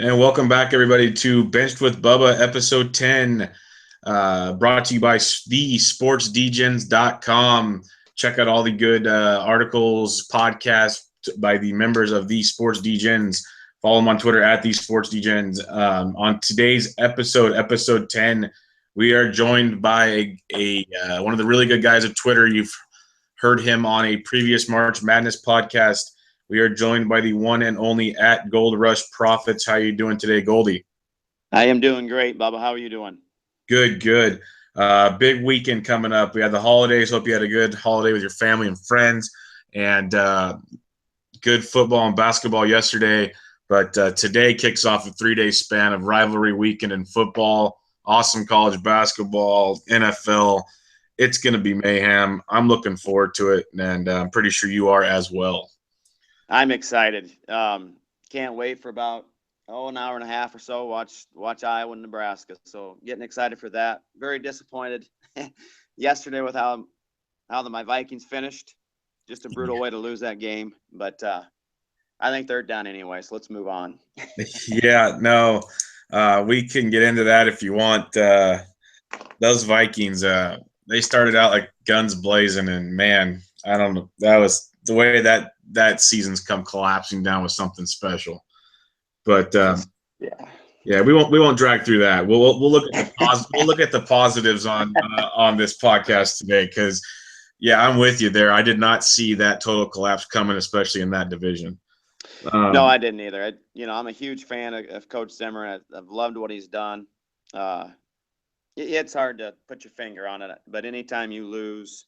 And welcome back, everybody, to Benched with Bubba, episode 10, brought to you by thesportsdgens.com. Check out all the good articles, podcasts by the members of the Sports Degens. Follow them on Twitter at the Sports Degens. On today's episode 10, we are joined by one of the really good guys at Twitter. You've heard him on a previous March Madness podcast. We are joined by the one and only at GoldRushProfits. How are you doing today, Goldie? I am doing great, Bubba. How are you doing? Good. Big weekend coming up. We had the holidays. Hope you had a good holiday with your family and friends. And good football and basketball yesterday. But today kicks off a 3-day span of rivalry weekend in football, awesome college basketball, NFL. It's going to be mayhem. I'm looking forward to it, and I'm pretty sure you are as well. I'm excited. Can't wait for about an hour and a half or so. Watch Iowa and Nebraska. So getting excited for that. Very disappointed yesterday with how my Vikings finished. Just a brutal way to lose that game. But I think they're done anyway. So let's move on. Yeah, no, we can get into that if you want. Those Vikings, they started out like guns blazing, and man, I don't know. That was the way that season's come collapsing down with something special. But yeah, we won't drag through that. We'll look at the positives on this podcast today, because yeah, I'm with you there. I did not see that total collapse coming, especially in that division. No, I didn't either. I'm a huge fan of Coach Zimmer. I've loved what he's done. It's hard to put your finger on it, but anytime you lose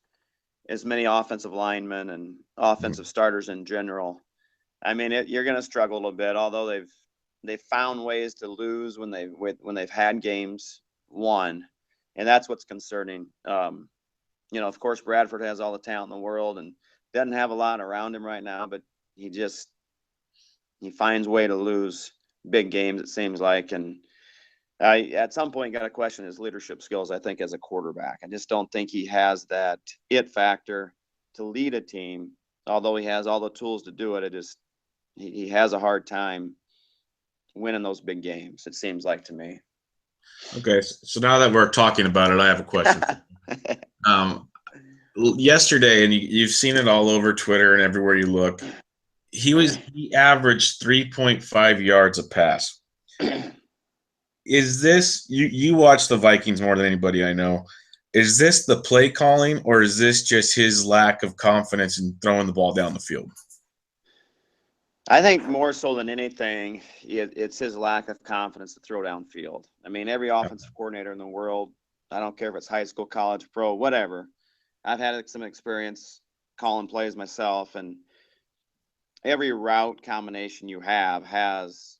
as many offensive linemen and offensive starters in general, I mean, you're going to struggle a little bit. Although they've found ways to lose when they've had games won, and that's what's concerning. Of course, Bradford has all the talent in the world and doesn't have a lot around him right now, but he finds a way to lose big games, it seems like. And at some point, got to question his leadership skills, I think, as a quarterback. I just don't think he has that it factor to lead a team. Although he has all the tools to do it, he has a hard time winning those big games, it seems like to me. Okay, so now that we're talking about it, I have a question. Yesterday, and you've seen it all over Twitter and everywhere you look, he averaged 3.5 yards a pass. Is this you watch the Vikings more than anybody I know? Is this the play calling, or is this just his lack of confidence in throwing the ball down the field? I think more so than anything, it's his lack of confidence to throw downfield. I mean, every offensive coordinator in the world, I don't care if it's high school, college, pro, whatever. I've had some experience calling plays myself, and every route combination you have has,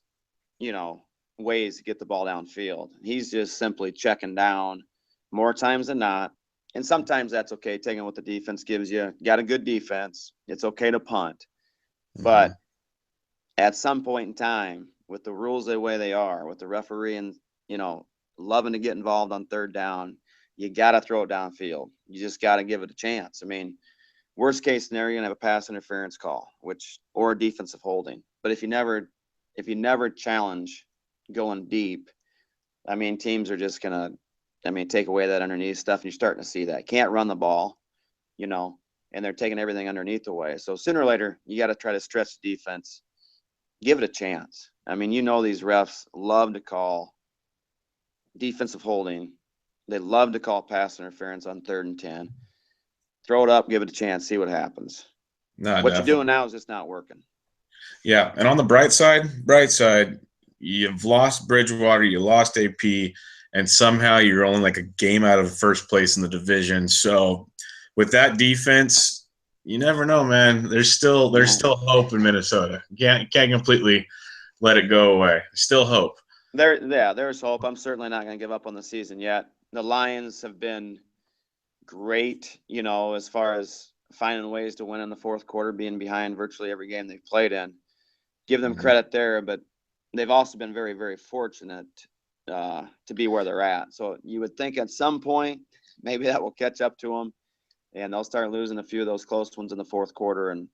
ways to get the ball downfield. He's just simply checking down more times than not. And sometimes that's okay, taking what the defense gives you. Got a good defense, it's okay to punt. Mm-hmm. But at some point in time, with the rules the way they are, with the referee and, loving to get involved on third down, you got to throw it downfield. You just got to give it a chance. I mean, worst case scenario, you're going to have a pass interference call, or a defensive holding. But if you never challenge going deep, I mean, teams are just going to, take away that underneath stuff, and you're starting to see that. Can't run the ball, and they're taking everything underneath away. So sooner or later, you got to try to stretch the defense. Give it a chance. I mean, these refs love to call defensive holding. They love to call pass interference on 3rd and 10. Throw it up, give it a chance, see what happens. No, what you're doing now is just not working. Yeah, and on the bright side, you've lost Bridgewater, you lost AP, and somehow you're only like a game out of first place in the division. So with that defense, you never know, man. There's still hope in Minnesota. You can't completely let it go away. Still hope. There's hope. I'm certainly not going to give up on the season yet. The Lions have been great, as far as finding ways to win in the fourth quarter, being behind virtually every game they've played in. Give them credit there, but they've also been very, very fortunate to be where they're at. So you would think at some point maybe that will catch up to them, and they'll start losing a few of those close ones in the fourth quarter. And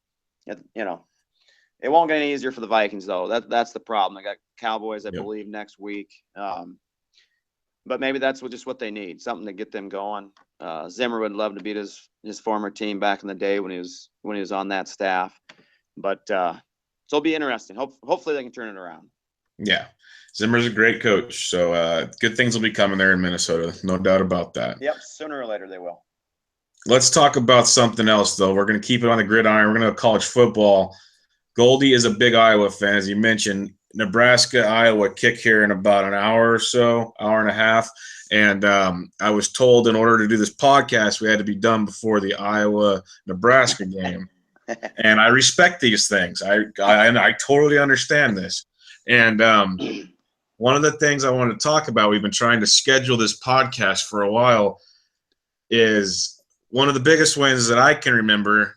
It won't get any easier for the Vikings, though. That's the problem. They got Cowboys, I Yep. believe, next week. But maybe that's just what they need, something to get them going. Zimmer would love to beat his former team back in the day when he was on that staff. But so it'll be interesting. Hopefully they can turn it around. Yeah. Zimmer's a great coach, so good things will be coming there in Minnesota. No doubt about that. Yep, sooner or later they will. Let's talk about something else, though. We're going to keep it on the gridiron. We're going to go college football. Goldie is a big Iowa fan, as you mentioned. Nebraska, Iowa kick here in about an hour or so, hour and a half. And I was told in order to do this podcast, we had to be done before the Iowa-Nebraska game. And I respect these things. I totally understand this. And one of the things I want to talk about, we've been trying to schedule this podcast for a while, is one of the biggest wins that I can remember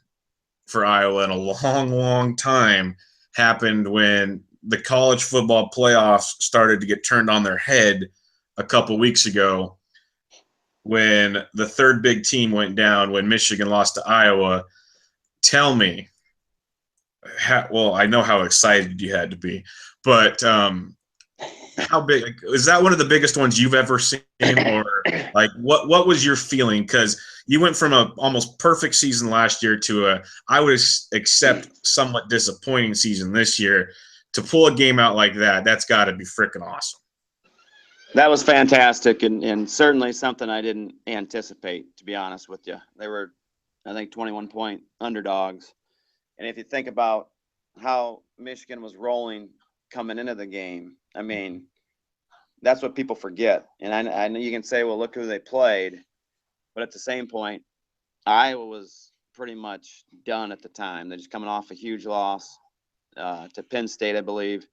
for Iowa in a long, long time happened when the college football playoffs started to get turned on their head a couple weeks ago when the third big team went down, when Michigan lost to Iowa. Tell me, well, I know how excited you had to be, but how big is that? One of the biggest ones you've ever seen, or like what was your feeling? Because you went from a almost perfect season last year to I would accept somewhat disappointing season this year. To pull a game out like that, that's got to be freaking awesome. That was fantastic, and certainly something I didn't anticipate, to be honest with you. They were, I think, 21-point underdogs. And if you think about how Michigan was rolling coming into the game, I mean, that's what people forget. And I know you can say, well, look who they played. But at the same point, Iowa was pretty much done at the time. They're just coming off a huge loss to Penn State, I believe.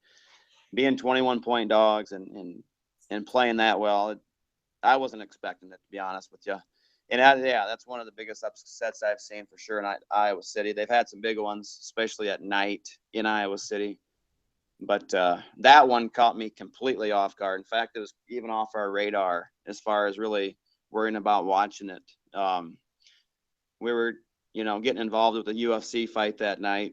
Being 21-point dogs and playing that well, I wasn't expecting it, to be honest with you. And that's one of the biggest upsets I've seen for sure in Iowa City. They've had some big ones, especially at night in Iowa City. But that one caught me completely off guard. In fact, it was even off our radar as far as really worrying about watching it. We were, getting involved with the UFC fight that night,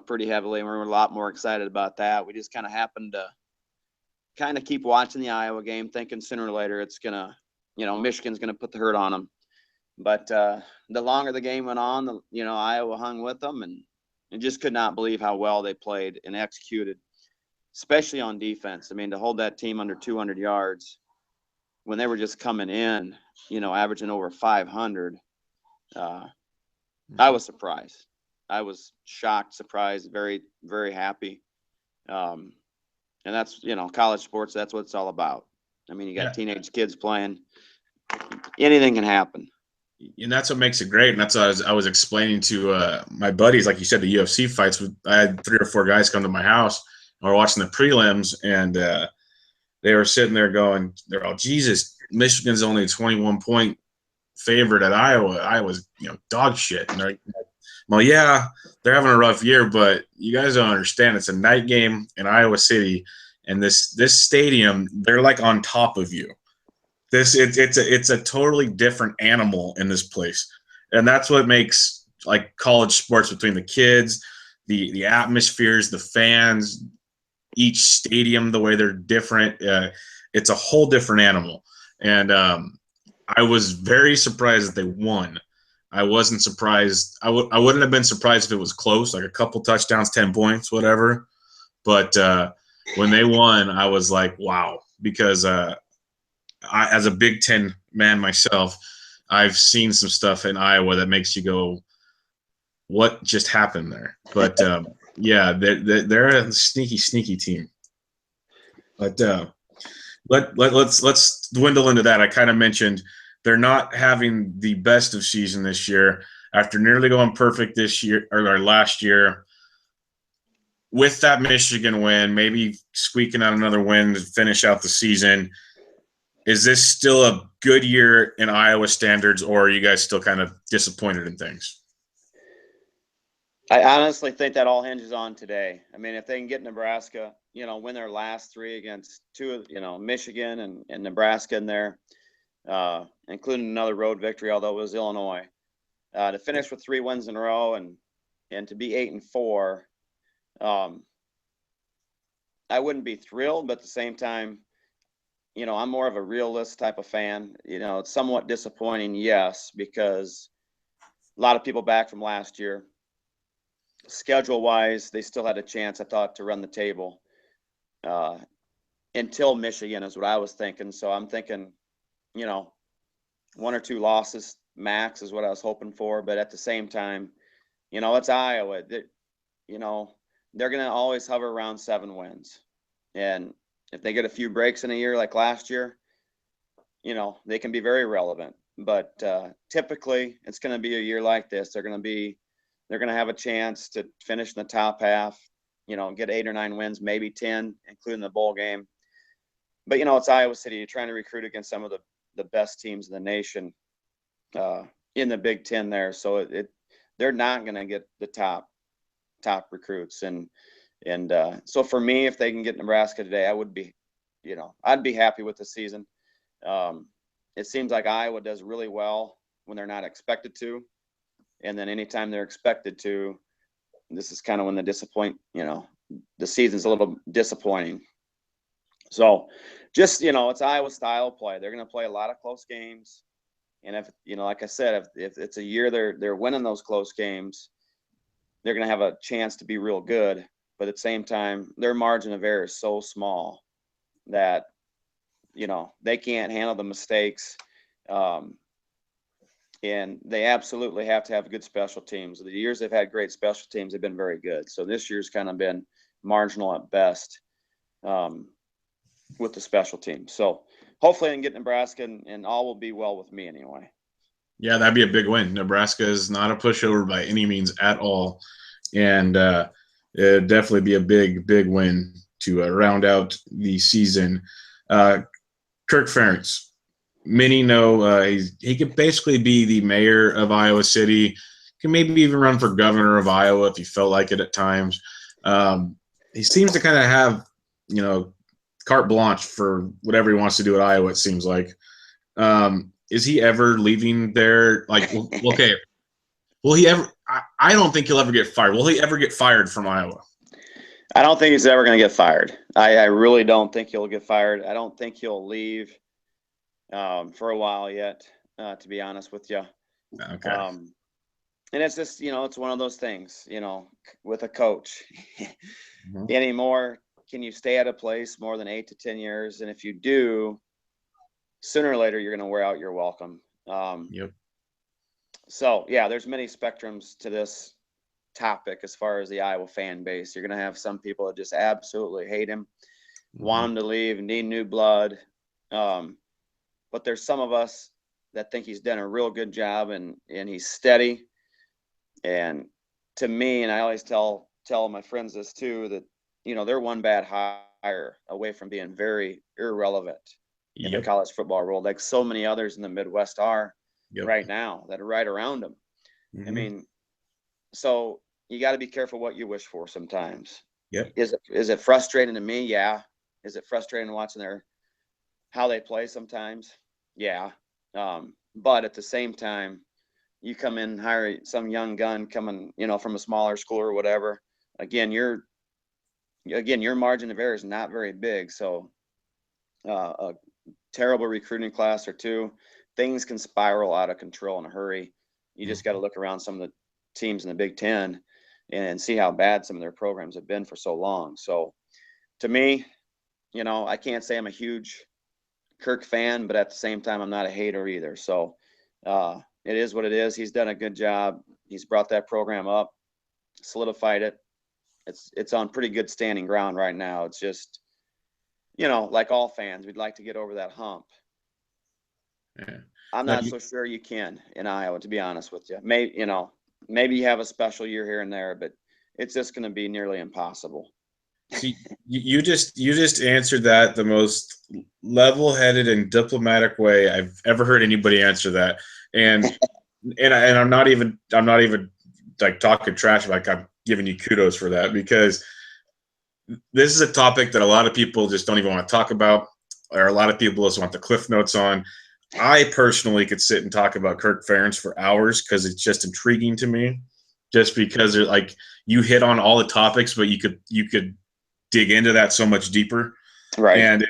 pretty heavily. And we were a lot more excited about that. We just kind of happened to keep watching the Iowa game, thinking sooner or later it's going to, Michigan's going to put the hurt on them. But the longer the game went on, Iowa hung with them and just could not believe how well they played and executed, especially on defense. I mean, to hold that team under 200 yards when they were just coming in, averaging over 500, I was surprised. I was shocked, surprised, very, very happy. And that's, college sports, that's what it's all about. I mean, you got teenage kids playing. Anything can happen. And that's what makes it great. And that's what I was explaining to my buddies, like you said, the UFC fights. I had 3 or 4 guys come to my house and we're watching the prelims, and they were sitting there going, they're all, Jesus, Michigan's only a 21-point favorite at Iowa. Iowa's, dog shit. And they're like, well, yeah, they're having a rough year, but you guys don't understand. It's a night game in Iowa City, and this stadium, they're like on top of you. It's a totally different animal in this place, and that's what makes like college sports between the kids, the atmospheres, the fans, each stadium, the way they're different. It's a whole different animal, and I was very surprised that they won. I wasn't surprised. I wouldn't have been surprised if it was close, like a couple touchdowns, 10 points, whatever. But when they won, I was like, wow, because as a Big Ten man myself, I've seen some stuff in Iowa that makes you go, what just happened there? But they're a sneaky team. But let's dwindle into that. I kind of mentioned they're not having the best of season this year after nearly going perfect this year or last year. With that Michigan win, maybe squeaking out another win to finish out the season. Is this still a good year in Iowa standards, or are you guys still kind of disappointed in things? I honestly think that all hinges on today. I mean, if they can get Nebraska, win their last 3 against 2, Michigan and Nebraska in there, including another road victory, although it was Illinois, to finish with 3 wins in a row and to be 8-4, I wouldn't be thrilled, but at the same time, I'm more of a realist type of fan. It's somewhat disappointing, yes, because a lot of people back from last year, schedule-wise, they still had a chance, I thought, to run the table until Michigan is what I was thinking. So I'm thinking, 1 or 2 losses max is what I was hoping for. But at the same time, it's Iowa. They're going to always hover around 7 wins. And if they get a few breaks in a year like last year, they can be very relevant. But typically, it's going to be a year like this. They're going to have a chance to finish in the top half, get 8 or 9 wins, maybe 10, including the bowl game. But, it's Iowa City. You're trying to recruit against some of the best teams in the nation in the Big Ten there. So they're not going to get the top recruits. And so for me, if they can get Nebraska today, I would be, I'd be happy with the season. It seems like Iowa does really well when they're not expected to. And then anytime they're expected to, this is kind of when the season's a little disappointing. So just, it's Iowa style play. They're going to play a lot of close games. And if, like I said, if it's a year they're winning those close games, they're going to have a chance to be real good. But at the same time, their margin of error is so small that, they can't handle the mistakes. And they absolutely have to have good special teams. The years they've had great special teams have been very good. So this year's kind of been marginal at best with the special teams. So hopefully I can get Nebraska and all will be well with me anyway. Yeah, that'd be a big win. Nebraska is not a pushover by any means at all. And it'd definitely be a big, big win to round out the season. Kirk Ferentz. Many know he could basically be the mayor of Iowa City, can maybe even run for governor of Iowa if he felt like it at times. He seems to kind of have, carte blanche for whatever he wants to do at Iowa, it seems like. Is he ever leaving there? Like, okay, will he ever – I don't think he'll ever get fired. Will he ever get fired from Iowa? I don't think he's ever going to get fired. I really don't think he'll get fired. I don't think he'll leave for a while yet, to be honest with you. Okay. And it's just, it's one of those things, with a coach. Mm-hmm. Anymore, can you stay at a place more than 8 to 10 years? And if you do, sooner or later, you're going to wear out your welcome. Yep. So, yeah, there's many spectrums to this topic as far as the Iowa fan base. You're going to have some people that just absolutely hate him, want him to leave, need new blood. But there's some of us that think he's done a real good job and he's steady. And to me, and I always tell my friends this too, that, they're one bad hire away from being very irrelevant in the college football world, like so many others in the Midwest are right now that are right around them. Mm-hmm. I mean, so you got to be careful what you wish for sometimes. Yep. Is it frustrating to me? Yeah. Is it frustrating watching how they play sometimes? Yeah. But at the same time, you come in and hire some young gun coming, from a smaller school or whatever. Again, your margin of error is not very big. So a terrible recruiting class or two, things can spiral out of control in a hurry. You just got to look around some of the teams in the Big Ten and see how bad some of their programs have been for so long. So to me, I can't say I'm a huge Kirk fan, but at the same time, I'm not a hater either. So it is what it is. He's done a good job. He's brought that program up, solidified it. It's on pretty good standing ground right now. It's just, like all fans, we'd like to get over that hump. Yeah. I'm not so sure you can in Iowa, to be honest with you. Maybe you have a special year here and there, but it's just going to be nearly impossible. See, you just answered that the most level-headed and diplomatic way I've ever heard anybody answer that, and I'm not even like talking trash, like I'm giving you kudos for that, because this is a topic that a lot of people just don't even want to talk about, or a lot of people just want the cliff notes on. I personally could sit and talk about Kirk Ferentz for hours because it's just intriguing to me. just because they're like you hit on all the topics, but you could dig into that so much deeper. Right. And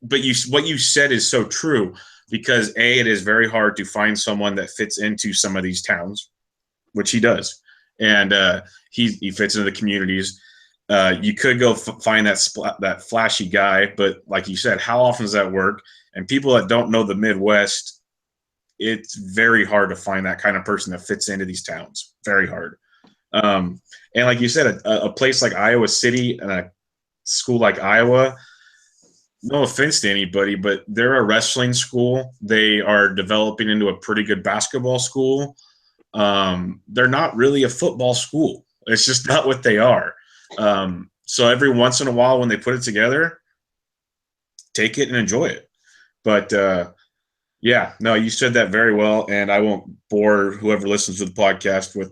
but what you said is so true, because it is very hard to find someone that fits into some of these towns, which he does. And he fits into the communities. You could go find that flashy guy, but like you said, how often does that work? And people that don't know the Midwest, it's very hard to find that kind of person that fits into these towns. Very hard. And like you said, a place like Iowa City and a school like Iowa, no offense to anybody, but they're a wrestling school. They are developing into a pretty good basketball school. They're not really a football school. It's just not what they are. So every once in a while when they put it together, take it and enjoy it. But yeah, no, you said that very well, and I won't bore whoever listens to the podcast with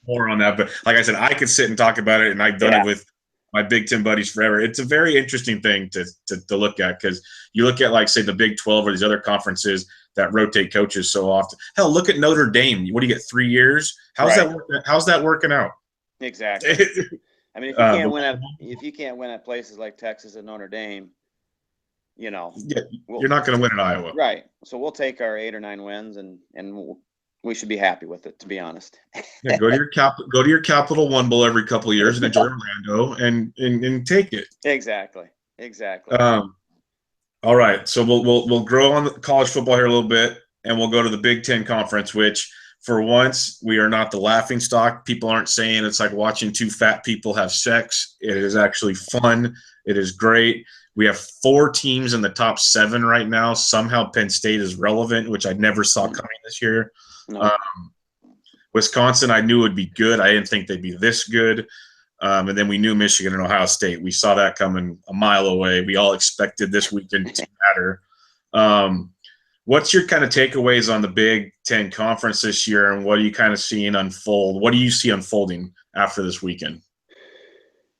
more on that. But like I said, I could sit and talk about it, and I've done it with my Big Ten buddies forever. It's a very interesting thing to look at, because you look at, like, say, the Big 12 or these other conferences that rotate coaches so often. Hell, look at Notre Dame. What do you get, 3 years? How's that working out? Exactly. I mean, if you can't win at places like Texas and Notre Dame, you know, you're not going to win at Iowa, right? So we'll take our 8 or 9 wins, and we should be happy with it, to be honest. Yeah, go to your Capital One Bowl every couple of years and enjoy Orlando and take it. Exactly. All right, so we'll grow on the college football here a little bit, and we'll go to the Big Ten Conference, which for once we are not the laughing stock. People aren't saying it's like watching 2 fat people have sex. It is actually fun. It is great. We have 4 teams in the top 7 right now. Somehow Penn State is relevant, which I never saw coming this year. No. Wisconsin, I knew would be good. I didn't think they'd be this good. And then we knew Michigan and Ohio State. We saw that coming a mile away. We all expected this weekend to matter. What's your kind of takeaways on the Big Ten Conference this year, and what are you kind of seeing unfold? What do you see unfolding after this weekend?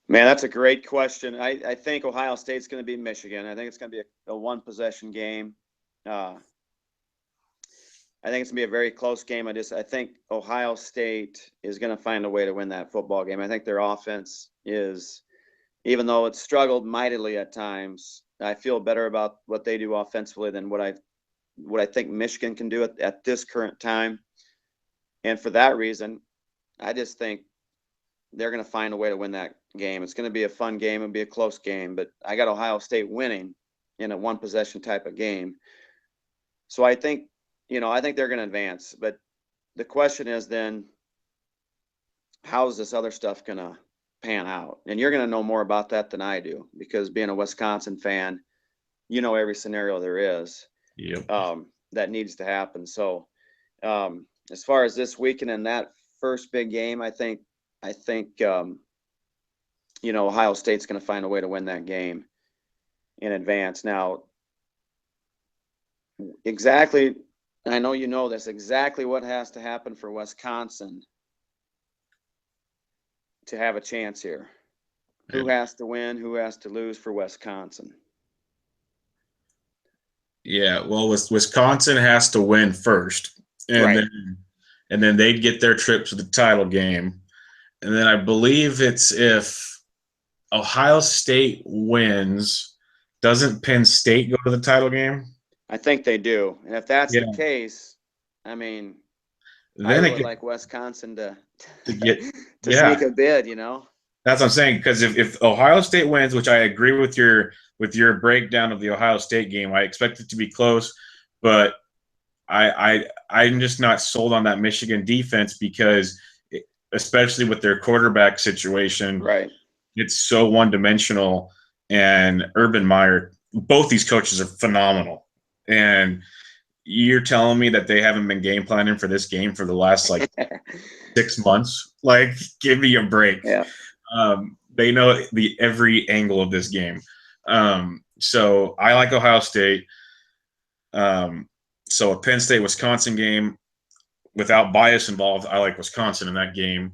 Man, that's a great question. I think Ohio State's going to beat Michigan. I think it's going to be a 1-possession game. I think it's going to be a very close game. I think Ohio State is going to find a way to win that football game. I think their offense is, even though it's struggled mightily at times, I feel better about what they do offensively than what I think Michigan can do at this current time. And for that reason, I just think they're going to find a way to win that game. It's going to be a fun game. It'll be a close game, but I got Ohio State winning in a 1-possession type of game. So I think they're going to advance. But the question is then, how is this other stuff going to pan out? And you're going to know more about that than I do, because being a Wisconsin fan, every scenario there is. Yep. That needs to happen. So as far as this weekend and that first big game, I think Ohio State's going to find a way to win that game in advance. Now, exactly, I know you know this, exactly what has to happen for Wisconsin to have a chance here. Yeah. Who has to win? Who has to lose for Wisconsin? Yeah, well, Wisconsin has to win first, and then they'd get their trip to the title game. And then I believe it's if Ohio State wins, doesn't Penn State go to the title game? I think they do. And if that's the case, I mean, then I would like Wisconsin to sneak a bid, That's what I'm saying, because if Ohio State wins, which I agree with your breakdown of the Ohio State game, I expect it to be close, but I'm just not sold on that Michigan defense, because especially with their quarterback situation, right? It's so one-dimensional, and Urban Meyer, both these coaches are phenomenal. And you're telling me that they haven't been game planning for this game for the last 6 months? Like, give me a break. Yeah. They know every angle of this game. So I like Ohio State. So a Penn State-Wisconsin game, without bias involved, I like Wisconsin in that game.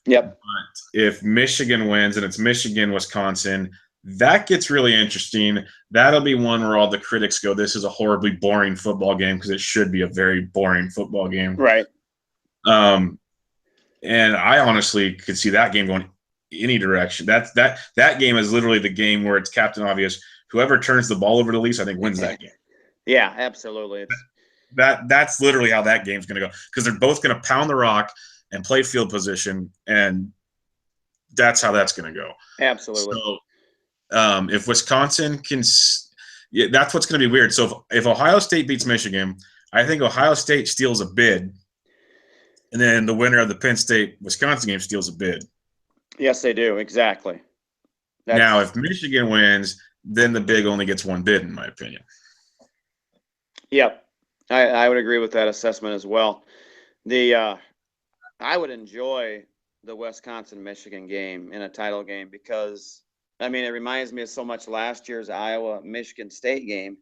Yep. But if Michigan wins and it's Michigan-Wisconsin, that gets really interesting. That'll be one where all the critics go, this is a horribly boring football game, because it should be a very boring football game. Right. And I honestly could see that game going any direction. That game is literally the game where it's Captain Obvious. Whoever turns the ball over the least, I think, wins that game. Yeah, absolutely. That's literally how that game's going to go, because they're both going to pound the rock and play field position, and that's how that's going to go. Absolutely. So if Wisconsin can, yeah, that's what's going to be weird. So if Ohio State beats Michigan, I think Ohio State steals a bid, and then the winner of the Penn State-Wisconsin game steals a bid. Yes, they do. Exactly. Now, if Michigan wins, then the big only gets one bid, in my opinion. Yep. I would agree with that assessment as well. I would enjoy the Wisconsin-Michigan game in a title game because, I mean, it reminds me of so much last year's Iowa-Michigan State game.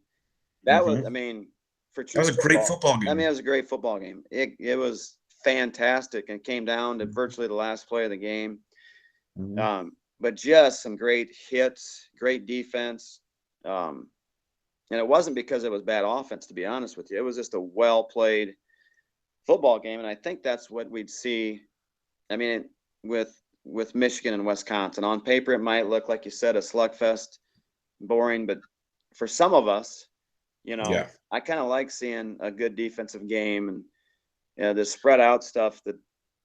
That was, I mean, for true that was a great football game. I mean, it was a great football game. It was fantastic and came down to virtually the last play of the game. But just some great hits, great defense. And it wasn't because it was bad offense, to be honest with you. It was just a well-played football game, and I think that's what we'd see. I mean, with Michigan and Wisconsin, on paper it might look, like you said, a slugfest, boring, but for some of us, you know, I kind of like seeing a good defensive game, and the spread out stuff that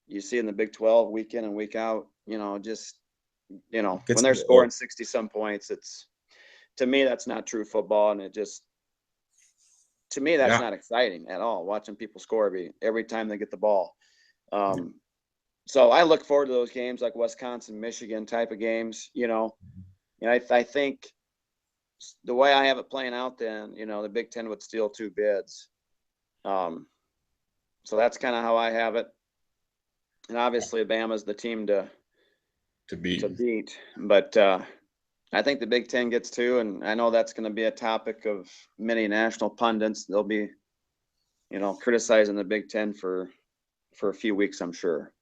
you see in the Big 12 week in and week out. You know, just when they're scoring 60-some points, it's, to me, that's not true football, and that's not exciting at all, watching people score every time they get the ball. So I look forward to those games, like Wisconsin, Michigan type of games, and I think the way I have it playing out, then, the Big Ten would steal 2 bids. So that's kind of how I have it. And obviously Alabama's the team to beat. But I think the Big Ten gets 2, and I know that's going to be a topic of many national pundits. They'll be, criticizing the Big Ten for a few weeks, I'm sure.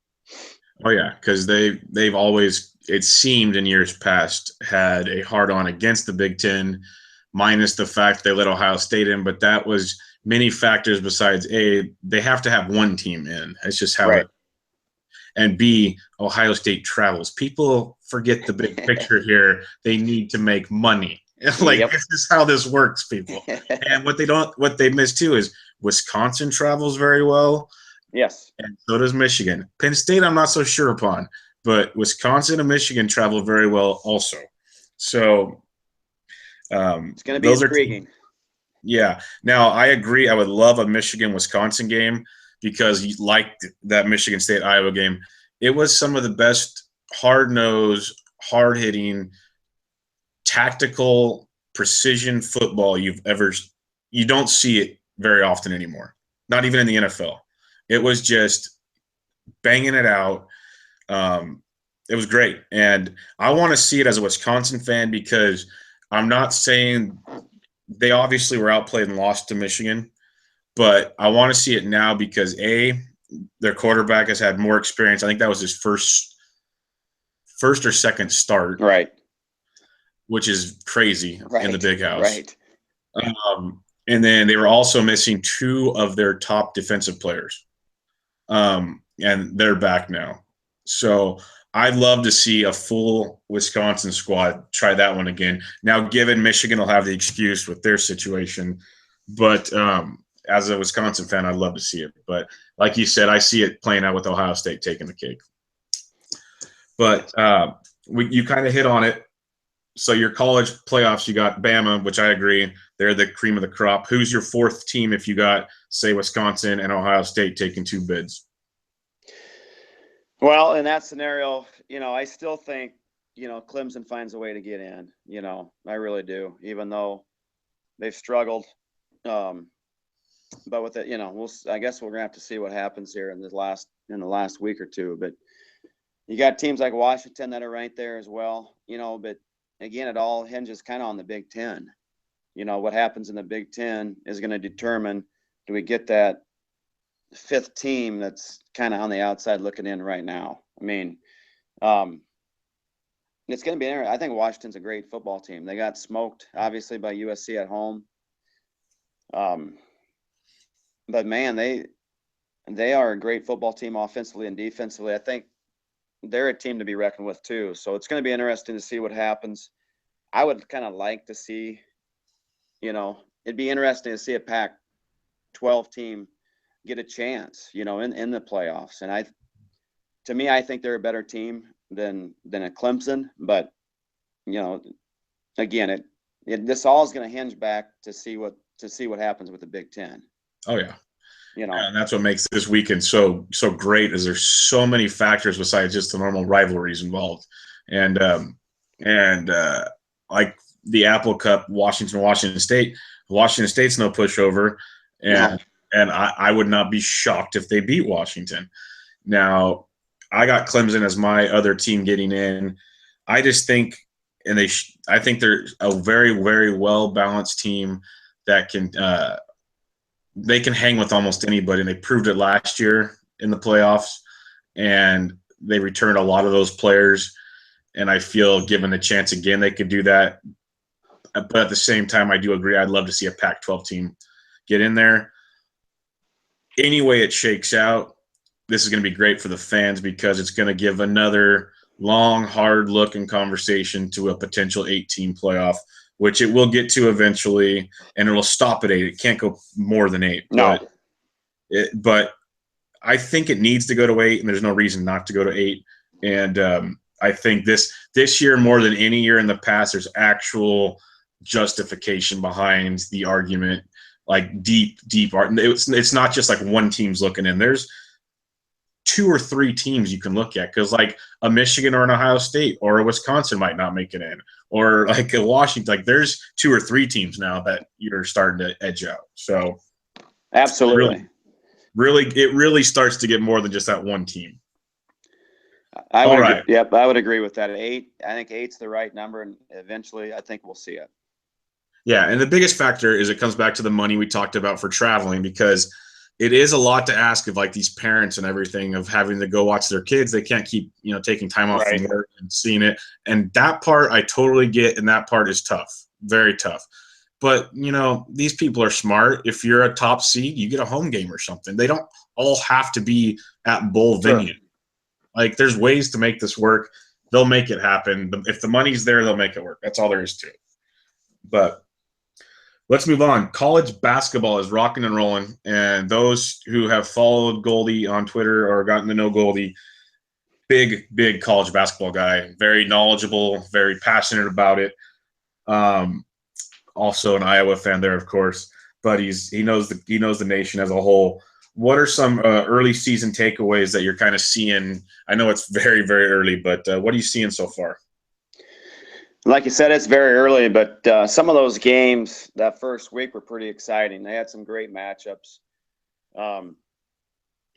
Oh yeah, because they've always, it seemed in years past, had a hard on against the Big Ten, minus the fact they let Ohio State in, but that was many factors besides A, they have to have one team in. It's just how it. And B, Ohio State travels. People forget the big picture here. They need to make money. This is how this works, people. And what they miss too is Wisconsin travels very well. Yes. And so does Michigan. Penn State, I'm not so sure upon, but Wisconsin and Michigan travel very well also. So it's going to be intriguing. Yeah. Now, I agree. I would love a Michigan-Wisconsin game, because you liked that Michigan State-Iowa game. It was some of the best hard-nosed, hard-hitting, tactical, precision football you don't see it very often anymore, not even in the NFL. It was just banging it out. It was great. And I want to see it as a Wisconsin fan, because I'm not saying they obviously were outplayed and lost to Michigan, but I want to see it now because, A, their quarterback has had more experience. I think that was his first or second start. Right. Which is crazy in the big house. Right. And then they were also missing 2 of their top defensive players. And they're back now. So I'd love to see a full Wisconsin squad try that one again. Now, given Michigan will have the excuse with their situation, but as a Wisconsin fan, I'd love to see it. But like you said, I see it playing out with Ohio State taking the cake. But you kind of hit on it. So your college playoffs, you got Bama, which I agree. They're the cream of the crop. Who's your 4th team if you got, say, Wisconsin and Ohio State taking 2 bids? Well, in that scenario, I still think, Clemson finds a way to get in. I really do, even though they've struggled. But with it, I guess we're gonna have to see what happens here in the last week or two. But you got teams like Washington that are right there as well. But again, it all hinges kind of on the Big Ten. What happens in the Big Ten is going to determine, do we get that 5th team that's kind of on the outside looking in right now. I mean, it's going to be interesting. I think Washington's a great football team. They got smoked, obviously, by USC at home. But man, And they are a great football team offensively and defensively. I think they're a team to be reckoned with too. So it's going to be interesting to see what happens. I would kind of like to see, it'd be interesting to see a Pac-12 team get a chance, in the playoffs. And I think they're a better team than a Clemson. But again, this all is going to hinge back to see what happens with the Big Ten. Oh yeah. And that's what makes this weekend so great, is there's so many factors besides just the normal rivalries involved. And like the Apple Cup, Washington State. Washington State's no pushover, and I would not be shocked if they beat Washington. Now, I got Clemson as my other team getting in. I just think, I think they're a very, very well balanced team that can. They can hang with almost anybody, and they proved it last year in the playoffs, and they returned a lot of those players, and I feel given the chance again, they could do that. But at the same time, I do agree, I'd love to see a Pac-12 team get in there. Any way it shakes out, this is going to be great for the fans because it's going to give another long, hard look and conversation to a potential 8-team playoff, which it will get to eventually, and it will stop at 8. It can't go more than 8. No. But I think it needs to go to 8, and there's no reason not to go to 8. And I think this year, more than any year in the past, there's actual justification behind the argument, like deep art. It's not just like one team's looking in. There's 2 or 3 teams you can look at, because like a Michigan or an Ohio State or a Wisconsin might not make it in, or like a Washington. Like there's 2 or 3 teams now that you're starting to edge out. So absolutely, it really starts to get more than just that one team. I would agree. Yep, I would agree with that. 8. I think 8's the right number, and eventually, I think we'll see it. Yeah, and the biggest factor is it comes back to the money we talked about for traveling, because it is a lot to ask of like these parents and everything, of having to go watch their kids. They can't keep, taking time off from work and seeing it. And that part I totally get, and that part is tough, very tough. But, these people are smart. If you're a top seed, you get a home game or something. They don't all have to be at bowl venue. Like there's ways to make this work. They'll make it happen. If the money's there, they'll make it work. That's all there is to it. But let's move on. College basketball is rocking and rolling, and those who have followed Goldie on Twitter or gotten to know Goldie, big college basketball guy, very knowledgeable, very passionate about it. Also an Iowa fan there, of course, but he knows the nation as a whole. What are some early season takeaways that you're kind of seeing? I know it's very, very early, but what are you seeing so far? Like you said, it's very early, but some of those games that first week were pretty exciting. They had some great matchups, and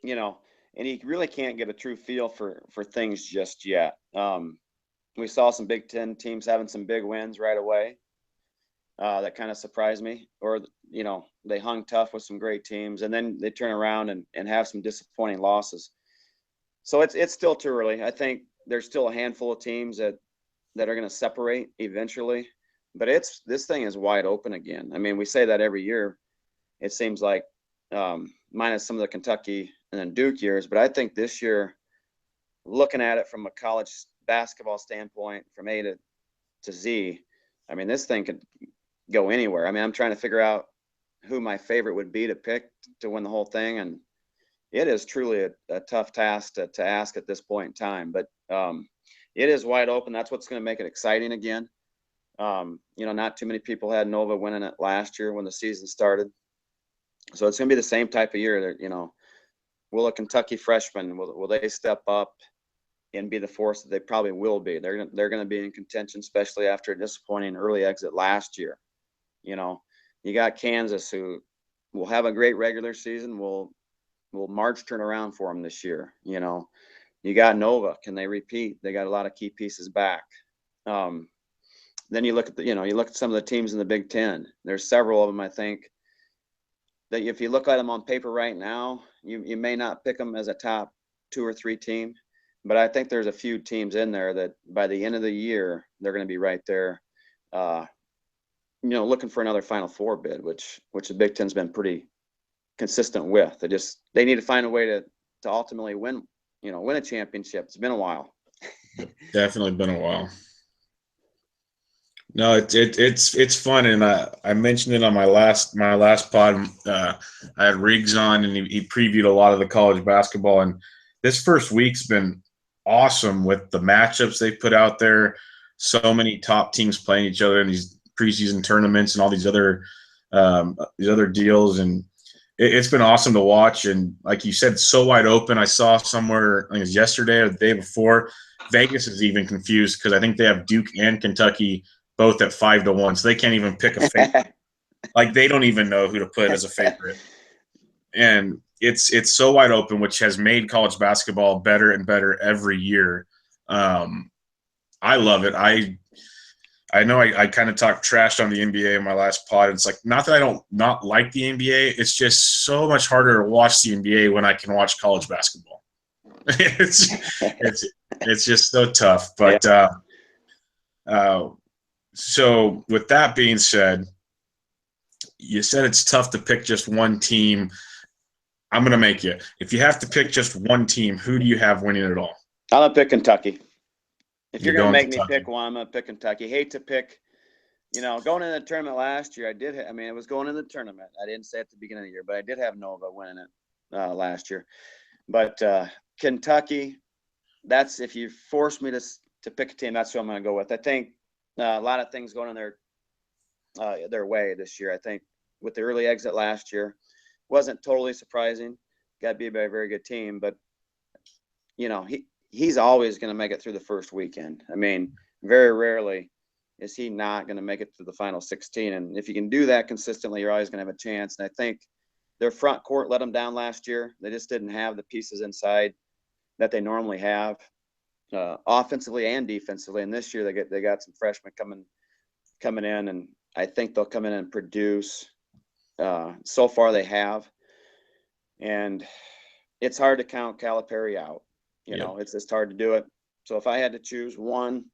you really can't get a true feel for things just yet. We saw some Big Ten teams having some big wins right away. That kind of surprised me, or they hung tough with some great teams, and then they turn around and have some disappointing losses. So it's still too early. I think there's still a handful of teams that are going to separate eventually, but this thing is wide open again. I mean, we say that every year, it seems like, minus some of the Kentucky and then Duke years, but I think this year, looking at it from a college basketball standpoint, from A to Z, I mean, this thing could go anywhere. I mean, I'm trying to figure out who my favorite would be to pick to win the whole thing, and it is truly a tough task to ask at this point in time, but it is wide open. That's what's going to make it exciting again. Not too many people had Nova winning it last year when the season started. So it's going to be the same type of year. Will a Kentucky freshman, will they step up and be the force that they probably will be? They're going to be in contention, especially after a disappointing early exit last year. You got Kansas, who will have a great regular season. Will March turn around for them this year? You got Nova. Can they repeat? They got a lot of key pieces back. Then you look at some of the teams in the Big Ten. There's several of them, I think, that if you look at them on paper right now, you may not pick them as a top 2 or 3 team, but I think there's a few teams in there that by the end of the year, they're going to be right there, looking for another Final Four bid, which the Big Ten's been pretty consistent with. They need to find a way to ultimately win a championship. It's been a while. Definitely been a while. No, it's fun, and I mentioned it on my last pod. I had Riggs on, and he previewed a lot of the college basketball, and this first week's been awesome with the matchups they put out there. So many top teams playing each other in these preseason tournaments and all these other deals, and it's been awesome to watch. And like you said, so wide open. I saw somewhere, I think it was yesterday or the day before, Vegas is even confused because I think they have Duke and Kentucky both at 5-1, so they can't even pick a favorite. Like, they don't even know who to put as a favorite. And it's so wide open, which has made college basketball better and better every year. I love it. I know I kind of talked trash on the NBA in my last pod. It's like, not that I don't not like the NBA. It's just so much harder to watch the NBA when I can watch college basketball. it's just so tough. But so with that being said, you said it's tough to pick just one team. I'm going to make you. If you have to pick just one team, who do you have winning it all? I'm going to pick Kentucky. If you're going to make me pick one, I'm going to pick Kentucky. Hate to pick, going in the tournament last year, it was going in the tournament. I didn't say at the beginning of the year, but I did have Nova winning it last year. But Kentucky, that's, if you force me to pick a team, that's who I'm going to go with. I think a lot of things going in their way this year. I think with the early exit last year, wasn't totally surprising. Got beat by a very good team, but he's always going to make it through the first weekend. I mean, very rarely is he not going to make it to the final 16. And if you can do that consistently, you're always going to have a chance. And I think their front court let them down last year. They just didn't have the pieces inside that they normally have, offensively and defensively. And this year they got some freshmen coming in, and I think they'll come in and produce. So far they have, and it's hard to count Calipari out. It's just hard to do it. So if I had to choose one,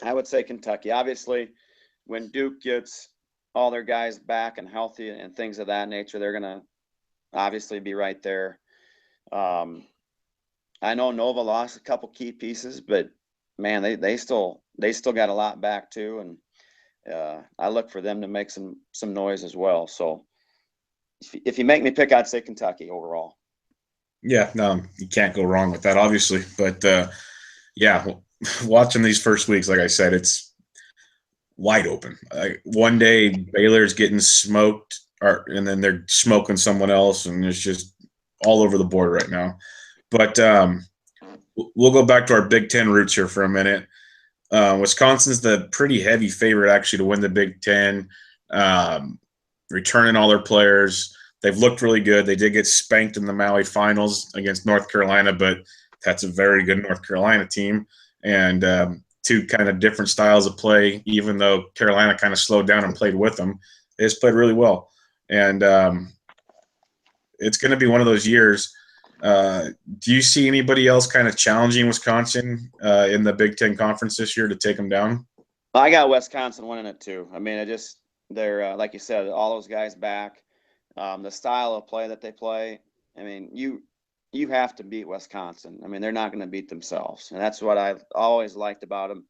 I would say Kentucky. Obviously, when Duke gets all their guys back and healthy and things of that nature, they're going to obviously be right there. I know Nova lost a couple key pieces, but man, they still got a lot back too. And I look for them to make some noise as well. So if you make me pick, I'd say Kentucky overall. Yeah, no, you can't go wrong with that, obviously. But watching these first weeks, like I said, it's wide open. One day Baylor's getting smoked, and then they're smoking someone else, and it's just all over the board right now. But we'll go back to our Big Ten roots here for a minute. Wisconsin's the pretty heavy favorite actually to win the Big Ten, returning all their players. They've looked really good. They did get spanked in the Maui finals against North Carolina, but that's a very good North Carolina team. And two kind of different styles of play, even though Carolina kind of slowed down and played with them. They just played really well. And it's going to be one of those years. Do you see anybody else kind of challenging Wisconsin in the Big Ten Conference this year to take them down? I got Wisconsin winning it too. I mean, they're like you said, all those guys back. The style of play that they play, I mean, you have to beat Wisconsin. I mean, they're not going to beat themselves, and that's what I've always liked about them.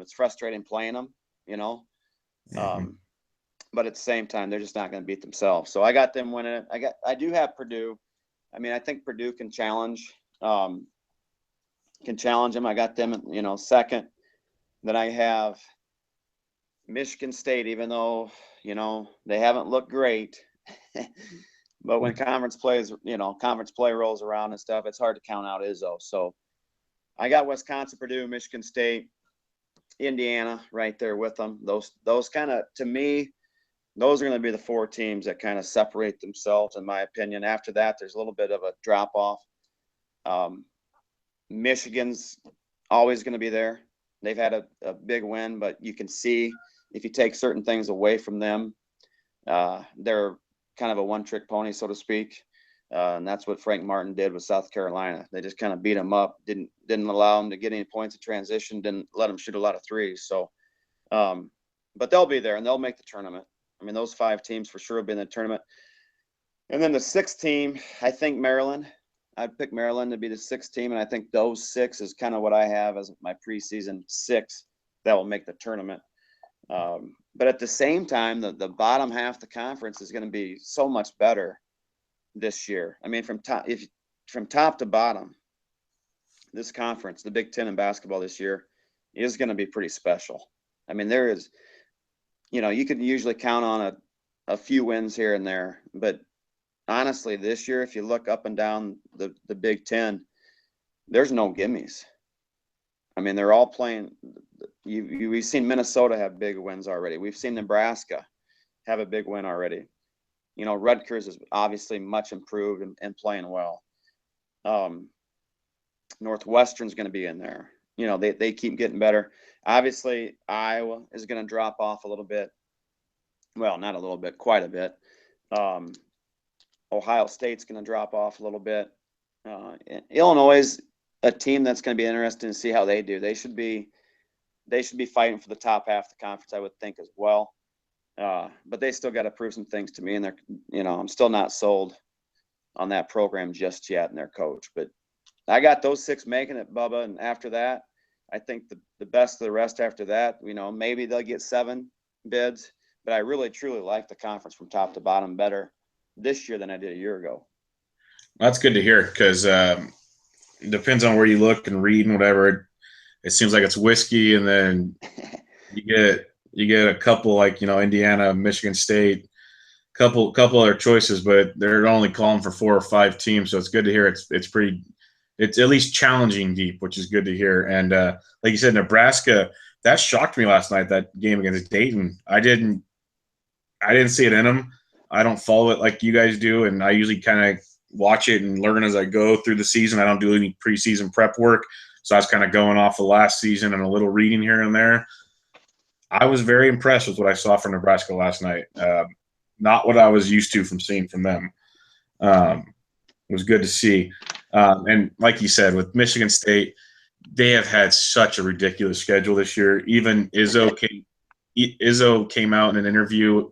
It's frustrating playing them, but at the same time, they're just not going to beat themselves. So I got them winning it. I do have Purdue. I mean, I think Purdue can challenge them. I got them, second. Then I have Michigan State, even though, they haven't looked great. But when conference play rolls around and stuff, it's hard to count out Izzo. So I got Wisconsin, Purdue, Michigan State, Indiana right there with them. Those kind of, to me, those are going to be the four teams that kind of separate themselves, in my opinion. After that, there's a little bit of a drop off. Michigan's always going to be there. They've had a big win, but you can see if you take certain things away from them, they're kind of a one-trick pony, so to speak. And that's what Frank Martin did with South Carolina. They just kind of beat them up, didn't allow them to get any points in transition, didn't let them shoot a lot of threes. So, but they'll be there and they'll make the tournament. I mean, those five teams for sure will be in the tournament. And then the sixth team, I think Maryland. I'd pick Maryland to be the sixth team, and I think those six is kind of what I have as my preseason six that will make the tournament. But at the same time, the bottom half of the conference is going to be so much better this year. I mean, from top to bottom, this conference, the Big Ten in basketball this year, is going to be pretty special. I mean, there is, you could usually count on a few wins here and there, but honestly, this year, if you look up and down the Big Ten, there's no gimmies. I mean, they're all playing. We've seen Minnesota have big wins already. We've seen Nebraska have a big win already. Rutgers is obviously much improved and playing well. Northwestern's going to be in there. They keep getting better. Obviously, Iowa is going to drop off a little bit. Well, not a little bit, quite a bit. Ohio State's going to drop off a little bit. Illinois is a team that's going to be interesting to see how they do. They should be fighting for the top half of the conference, I would think, as well. But they still got to prove some things to me, and I'm still not sold on that program just yet and their coach. But I got those six making it, Bubba, and after that, I think the best of the rest after that, maybe they'll get 7 bids. But I really, truly like the conference from top to bottom better this year than I did a year ago. That's good to hear because it depends on where you look and read and whatever. It seems like it's whiskey, and then you get a couple like Indiana, Michigan State, couple other choices, but they're only calling for 4 or 5 teams. So it's good to hear. It's at least challenging deep, which is good to hear. And like you said, Nebraska, that shocked me last night. That game against Dayton, I didn't see it in them. I don't follow it like you guys do, and I usually kind of watch it and learn as I go through the season. I don't do any preseason prep work, so I was kind of going off of last season and a little reading here and there. I was very impressed with what I saw from Nebraska last night. Not what I was used to from seeing from them. It was good to see. And like you said, with Michigan State, they have had such a ridiculous schedule this year. Even Izzo came out in an interview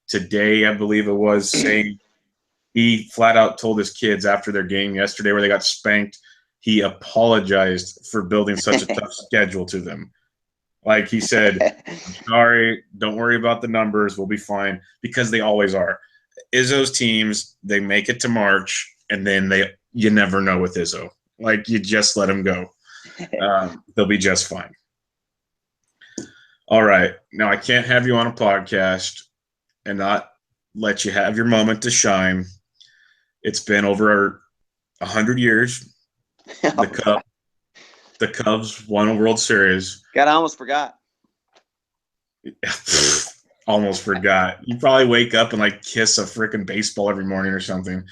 today, I believe it was, saying he flat out told his kids after their game yesterday where they got spanked, he apologized for building such a tough schedule to them. Like he said, I'm sorry, don't worry about the numbers, we'll be fine, because they always are. Izzo's teams, they make it to March, and then you never know with Izzo. Like, you just let him go. They'll be just fine. All right. Now, I can't have you on a podcast and not let you have your moment to shine. It's been over 100 years. The Cubs won a World Series. God, I almost forgot. Almost forgot. You probably wake up and kiss a freaking baseball every morning or something.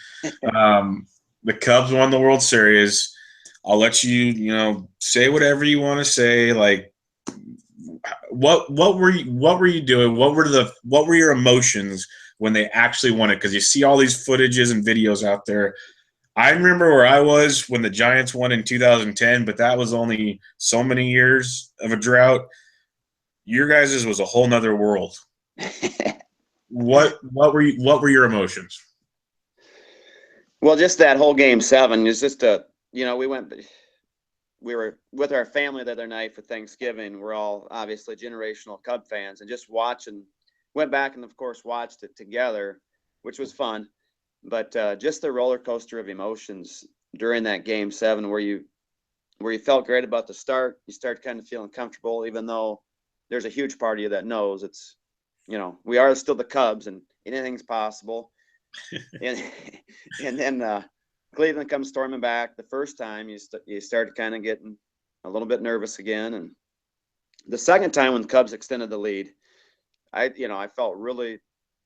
The Cubs won the World Series. I'll let you, say whatever you want to say. What were you doing? What were your emotions when they actually won it? Because you see all these footages and videos out there. I remember where I was when the Giants won in 2010, but that was only so many years of a drought. Your guys' was a whole nother world. What were your emotions? Well, just that whole Game 7 is just we were with our family the other night for Thanksgiving. We're all obviously generational Cub fans, and just went back and of course watched it together, which was fun. But just the roller coaster of emotions during that Game 7, where you felt great about the start, you start kind of feeling comfortable, even though there's a huge part of you that knows it's, we are still the Cubs and anything's possible. and then Cleveland comes storming back. The first time you start kind of getting a little bit nervous again, and the second time when the Cubs extended the lead, I felt really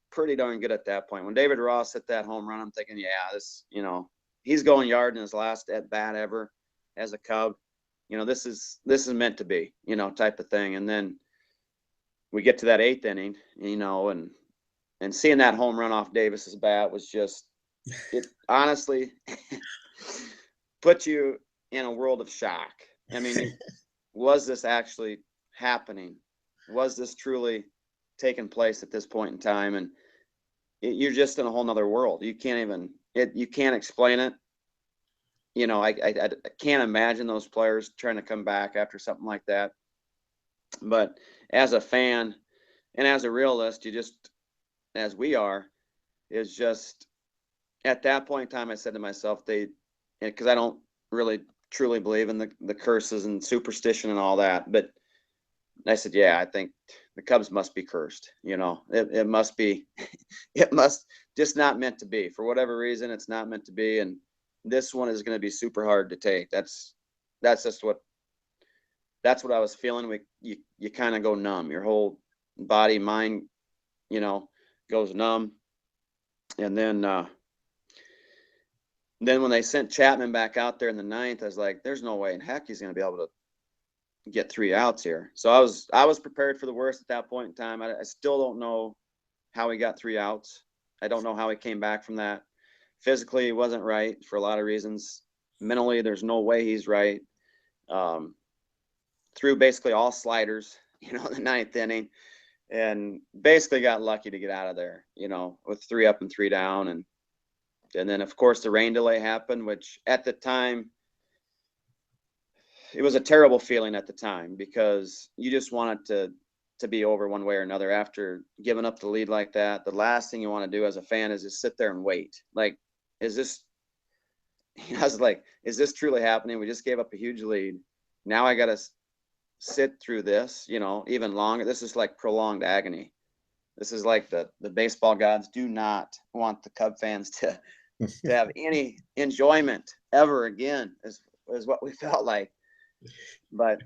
pretty darn good at that point. When David Ross hit that home run, I'm thinking, yeah, this, he's going yard in his last at bat ever as a Cub. This is meant to be, type of thing. And then we get to that 8th inning, and seeing that home run off Davis's bat was just, it honestly put you in a world of shock. I mean, was this actually happening? Was this truly taking place at this point in time? And you're just in a whole nother world. You can't even you can't explain it. I can't imagine those players trying to come back after something like that. But as a fan and as a realist, you just, as we are, is just at that point in time, I said to myself, because I don't really truly believe in the curses and superstition and all that, but I said, yeah, I think the Cubs must be cursed. It must be, it must just not meant to be. For whatever reason, it's not meant to be. And this one is going to be super hard to take. That's what I was feeling. You kind of go numb. Your whole body, mind, goes numb. And then when they sent Chapman back out there in the ninth, I was like, there's no way in heck he's going to be able to get 3 outs here. So I was prepared for the worst at that point in time. I still don't know how he got 3 outs. I don't know how he came back from that. Physically, he wasn't right for a lot of reasons. Mentally, there's no way he's right. Threw basically all sliders, the ninth inning, and basically got lucky to get out of there, with 3 up and 3 down. And then, of course, the rain delay happened, which at the time, it was a terrible feeling at the time because you just want it to be over one way or another after giving up the lead like that. The last thing you want to do as a fan is just sit there and wait. Like, I was like, is this truly happening? We just gave up a huge lead. Now I got to sit through this, even longer. This is like prolonged agony. This is like the baseball gods do not want the Cub fans to have any enjoyment ever again, is what we felt like. But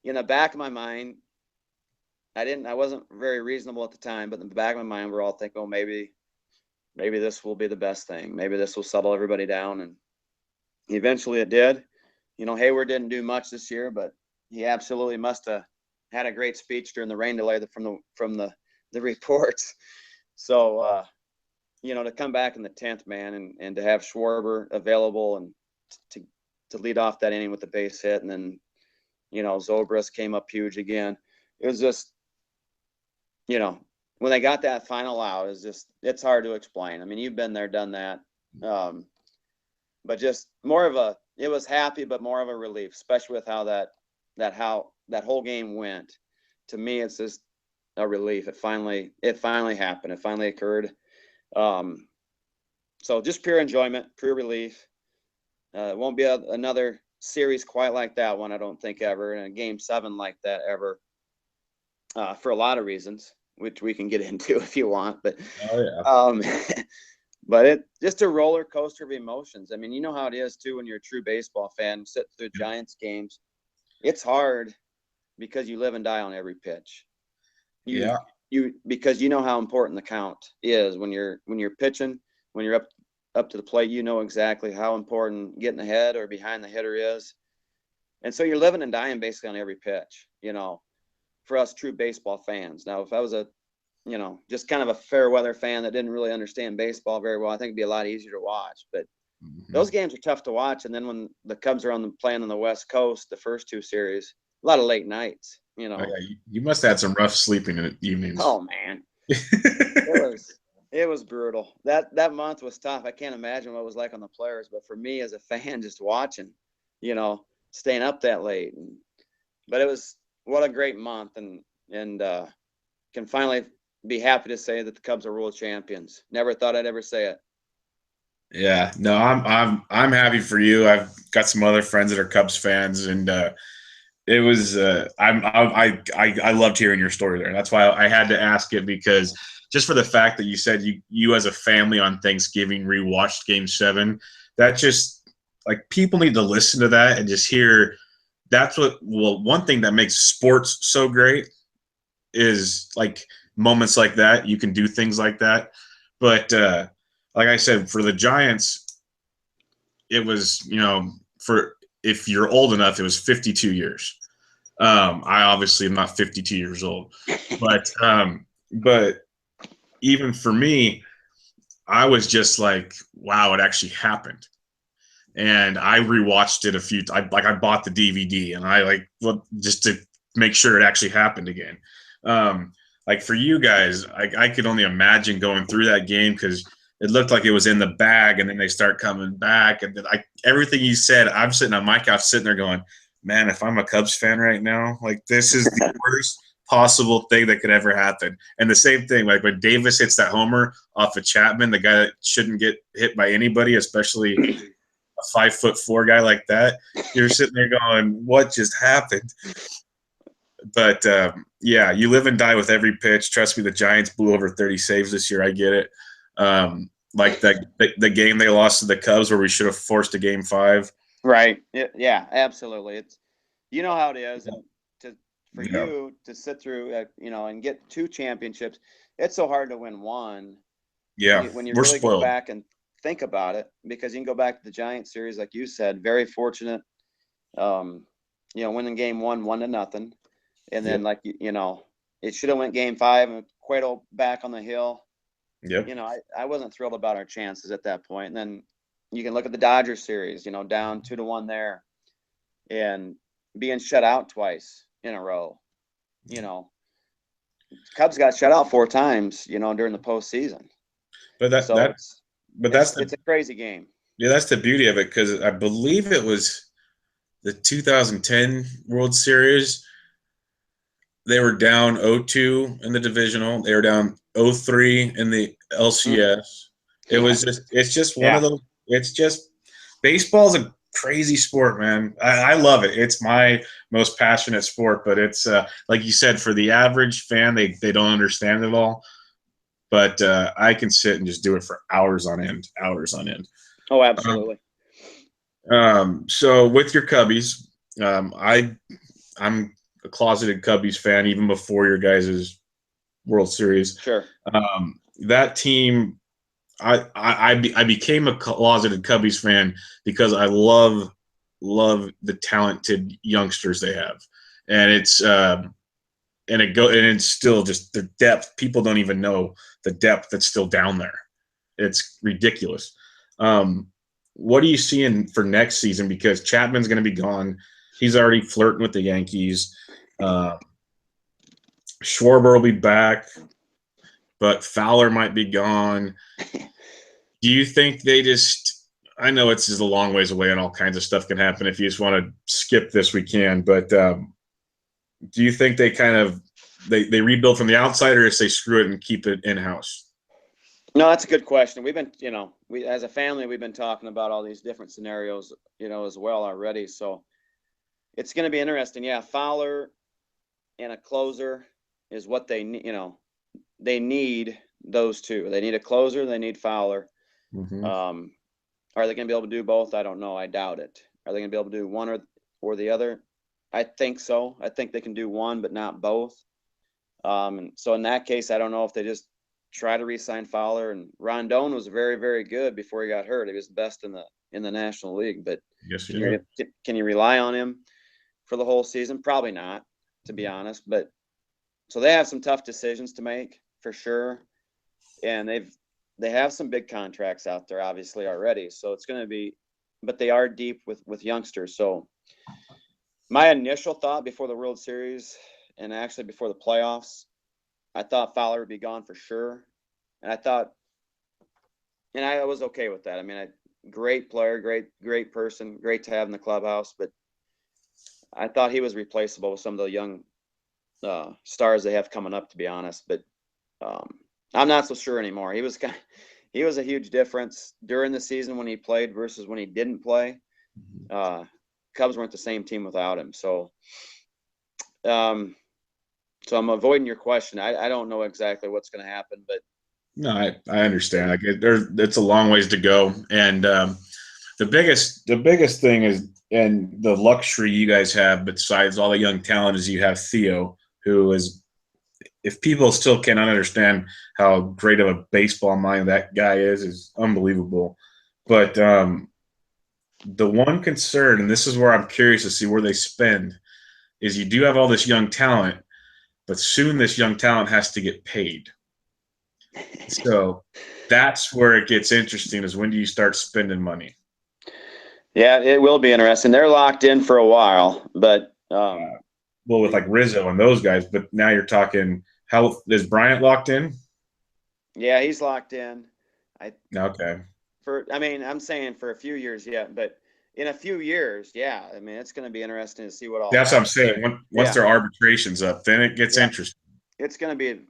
in the back of my mind, I wasn't very reasonable at the time, but in the back of my mind, we're all thinking, oh, maybe this will be the best thing. Maybe this will settle everybody down. And eventually it did. Hayward didn't do much this year, but he absolutely must have had a great speech during the rain delay from the reports. So, to come back in the 10th, man, and to have Schwarber available and to lead off that inning with the base hit, and then, Zobrist came up huge again. It was just, when they got that final out, it's hard to explain. I mean, you've been there, done that. But just it was happy, but more of a relief, especially with how that whole game went. To me, it's just a relief. It finally happened. It finally occurred. So just pure enjoyment, pure relief. It won't be another series quite like that one, I don't think, ever, and a game 7 like that ever, for a lot of reasons, which we can get into if you want. But but it just a roller coaster of emotions. I mean, you know how it is too when you're a true baseball fan, sitting through Giants games. It's hard because you live and die on every pitch. Because you know how important the count is when you're pitching, when you're up to the plate. You know exactly how important getting ahead or behind the hitter is, and so you're living and dying basically on every pitch. For us true baseball fans. Now, if I was just kind of a fair weather fan that didn't really understand baseball very well, I think it'd be a lot easier to watch. But those games are tough to watch. And then when the Cubs are playing on the West Coast, the first 2 series, a lot of late nights. Oh, yeah. You must have had some rough sleeping evenings. Oh man, it was brutal. That month was tough. I can't imagine what it was like on the players, but for me as a fan, just watching, staying up that late. But it was what a great month, and can finally be happy to say that the Cubs are world champions. Never thought I'd ever say it. Yeah, no, I'm happy for you. I've got some other friends that are Cubs fans, and it was I loved hearing your story there. That's why I had to ask it, because just for the fact that you said you as a family on Thanksgiving rewatched Game 7, that just, like, people need to listen to that and just hear. That's one thing that makes sports so great is, like, moments like that. You can do things like that. But like I said, for the Giants, it was, for, if you're old enough, it was 52 years. I obviously am not 52 years old, but even for me, I was just like, wow, it actually happened. And I rewatched it a few. I bought the DVD, and I just to make sure it actually happened again. like for you guys, I could only imagine going through that game because it looked like it was in the bag, and then they start coming back, and then everything you said, I'm sitting on my couch, sitting there going, man, if I'm a Cubs fan right now, like this is the worst possible thing that could ever happen. And the same thing, like when Davis hits that homer off of Chapman, the guy that shouldn't get hit by anybody, especially a 5'4" guy like that, you're sitting there going, what just happened? But yeah, you live and die with every pitch. Trust me, the Giants blew over 30 saves this year. I get it. Like the game they lost to the Cubs where we should have forced a game 5. Right. Yeah, absolutely. It's, you know how it is. And for you to sit through, and get 2 championships, it's so hard to win one. Yeah, when you we're really spoiled. go back and think about it, because you can go back to the Giants series, like you said, very fortunate. Winning game 1, 1-0, and then it should have went game 5 and Cueto back on the hill. Yep. I wasn't thrilled about our chances at that point. And then you can look at the Dodgers series, down 2-1 there, and being shut out twice in a row. Cubs got shut out 4 times, during the postseason. But it's a crazy game. Yeah, that's the beauty of it, because I believe it was the 2010 World Series. They were down 0-2 in the divisional. They were down 0-3 in the LCS. It's just one of those. It's just, baseball's a crazy sport, man. I love it. It's my most passionate sport, but it's like you said, for the average fan, they don't understand it all. But I can sit and just do it for hours on end. Oh, absolutely. So with your Cubbies, I'm a closeted Cubbies fan even before your guys' World Series. Sure. That team, I became a closeted Cubbies fan because I love the talented youngsters they have, and it's still just the depth. People don't even know the depth that's still down there. It's ridiculous. What are you seeing for next season? Because Chapman's going to be gone. He's already flirting with the Yankees. Schwarber will be back, but Fowler might be gone. Do you think they just – I know it's just a long ways away and all kinds of stuff can happen. If you just want to skip this, we can. But do you think they kind of they rebuild from the outside, or just they screw it and keep it in-house? No, that's a good question. We've been, we as a family, we've been talking about all these different scenarios, as well already. So it's going to be interesting. Yeah, Fowler and a closer is what they need. They need those two. They need a closer. They need Fowler. Mm-hmm. Are they going to be able to do both? I don't know. I doubt it. Are they going to be able to do one or the other? I think so. I think they can do one, but not both. So in that case, I don't know if they just try to re-sign Fowler. And Rondon was very, very good before he got hurt. He was the best in the National League. But yes, can you rely on him for the whole season? Probably not, to be honest. But so they have some tough decisions to make for sure, and they have some big contracts out there, obviously, already. So it's going to be, but they are deep with youngsters. So my initial thought before the World Series, and actually before the playoffs, I thought Fowler would be gone for sure. And I was okay with that. I mean, great player, great person, great to have in the clubhouse, but I thought he was replaceable with some of the young stars they have coming up, to be honest. But I'm not so sure anymore. He was a huge difference during the season when he played versus when he didn't play. Cubs weren't the same team without him. So I'm avoiding your question. I don't know exactly what's going to happen, but no, I understand. Like it's a long ways to go, and the biggest thing is, and the luxury you guys have, besides all the young talent, is you have Theo, who is, if people still cannot understand how great of a baseball mind that guy is unbelievable. But the one concern, and this is where I'm curious to see where they spend, is you do have all this young talent, but soon this young talent has to get paid. So that's where it gets interesting, is when do you start spending money? Yeah, it will be interesting. They're locked in for a while, but with like Rizzo and those guys, but now you're talking How is Bryant locked in? Yeah, he's locked in. Okay. I'm saying for a few years yet, but in a few years, yeah. I mean, it's going to be interesting to see what all That's what I'm happens. saying. Once Yeah, their arbitration's up, then it gets yeah. interesting. It's going to be.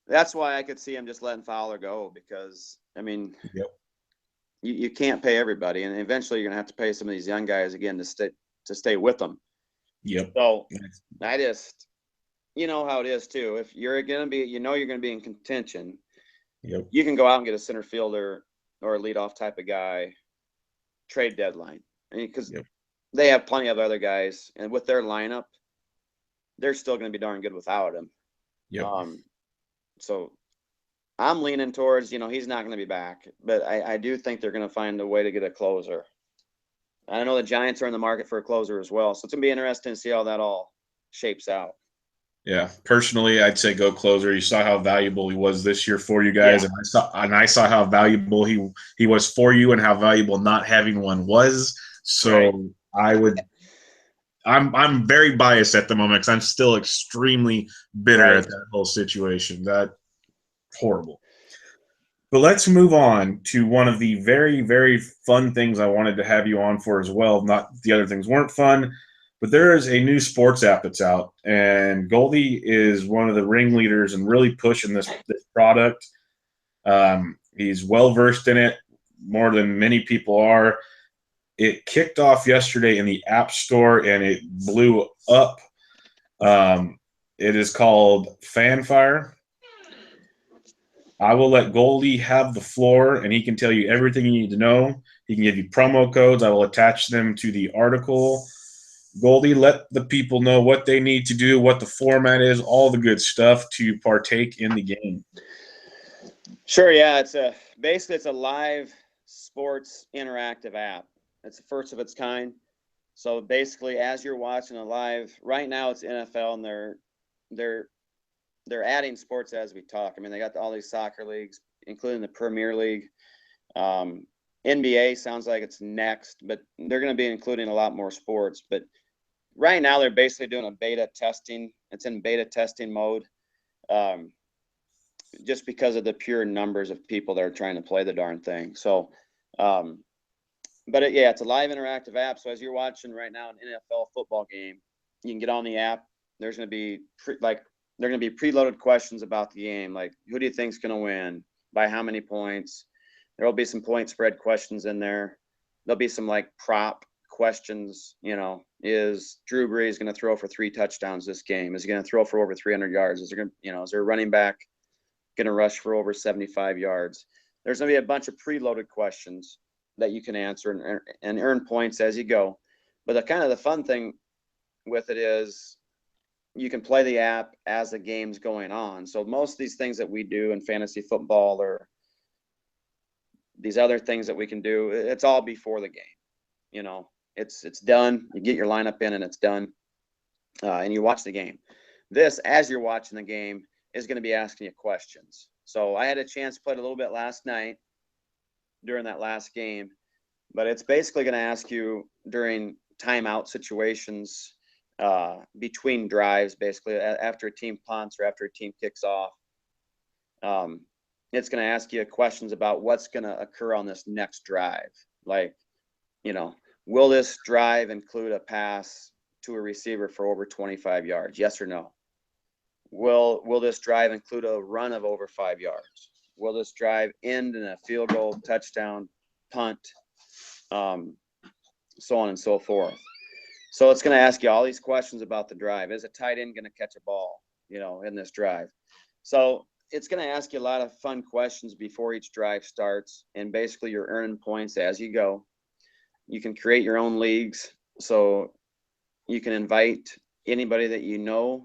That's why I could see him just letting Fowler go because I mean, Yep. you can't pay everybody, and eventually you're going to have to pay some of these young guys again to stay with them. Yep. So I just, you know how it is too. If you're going to be, you're going to be in contention. Yep. You can go out and get a center fielder or a leadoff type of guy, trade deadline, because they have plenty of other guys, and with their lineup, they're still going to be darn good without him. Yep. So I'm leaning towards, he's not going to be back, but I do think they're going to find a way to get a closer. I know the Giants are in the market for a closer as well, so it's going to be interesting to see how that all shapes out. Yeah, personally, I'd say go closer. You saw how valuable he was this year for you guys, Yeah. and I saw how valuable he was for you, and how valuable not having one was. So right. I'm very biased at the moment because I'm still extremely bitter at that whole situation. That horrible. But let's move on to one of the very, very fun things I wanted to have you on for as well. Not the other things weren't fun, but there is a new sports app that's out, and Goldie is one of the ringleaders and really pushing this product. He's well versed in it, more than many people are. It kicked off yesterday in the App Store, and it blew up. It is called Fanfire. I will let Goldie have the floor, and he can tell you everything you need to know. He can give you promo codes. I will attach them to the article. Goldie, let the people know what they need to do, what the format is, all the good stuff to partake in the game. Sure, yeah. Basically it's a live sports interactive app. It's the first of its kind. So basically, as you're watching a live, right now it's NFL, and they're adding sports as we talk. I mean, they got all these soccer leagues, including the Premier League. NBA sounds like it's next, but they're going to be including a lot more sports. But right now, they're basically doing a beta testing. It's in beta testing mode, just because of the pure numbers of people that are trying to play the darn thing. So, it's a live interactive app. So as you're watching right now an NFL football game, you can get on the app. There's going to be they're going to be preloaded questions about the game, like who do you think's going to win, by how many points. There will be some point spread questions in there. There'll be some like prop questions. Is Drew Brees going to throw for 3 touchdowns this game? Is he going to throw for over 300 yards? Is there a running back going to rush for over 75 yards? There's going to be a bunch of preloaded questions that you can answer and earn points as you go. But the fun thing with it is you can play the app as the game's going on. So most of these things that we do in fantasy football, or these other things that we can do, it's all before the game. It's done. You get your lineup in and it's done, and you watch the game. This, as you're watching the game, is going to be asking you questions. So I had a chance to play it a little bit last night during that last game, but it's basically going to ask you during timeout situations, between drives, basically after a team punts or after a team kicks off. It's going to ask you questions about what's going to occur on this next drive. Like, will this drive include a pass to a receiver for over 25 yards? Yes or no? Will this drive include a run of over 5 yards? Will this drive end in a field goal, touchdown, punt, so on and so forth? So it's going to ask you all these questions about the drive. Is a tight end going to catch a ball, in this drive? So it's going to ask you a lot of fun questions before each drive starts, and basically you're earning points as you go. You can create your own leagues, so you can invite anybody that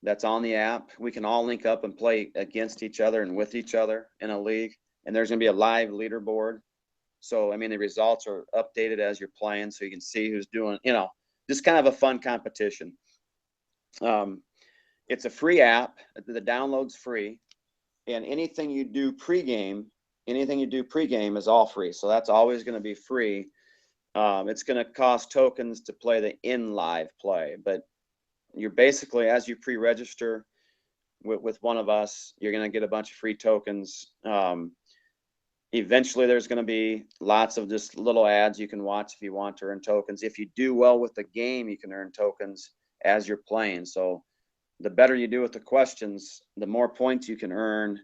that's on the app. We can all link up and play against each other and with each other in a league, and there's going to be a live leaderboard. So, the results are updated as you're playing, so you can see who's doing, just kind of a fun competition. It's a free app. The download's free, and anything you do pregame is all free. So that's always going to be free. It's going to cost tokens to play the in live play, but you're basically, as you pre-register, with one of us, you're going to get a bunch of free tokens. Eventually there's going to be lots of just little ads you can watch if you want to earn tokens. If you do well with the game, you can earn tokens as you're playing. So the better you do with the questions, the more points you can earn.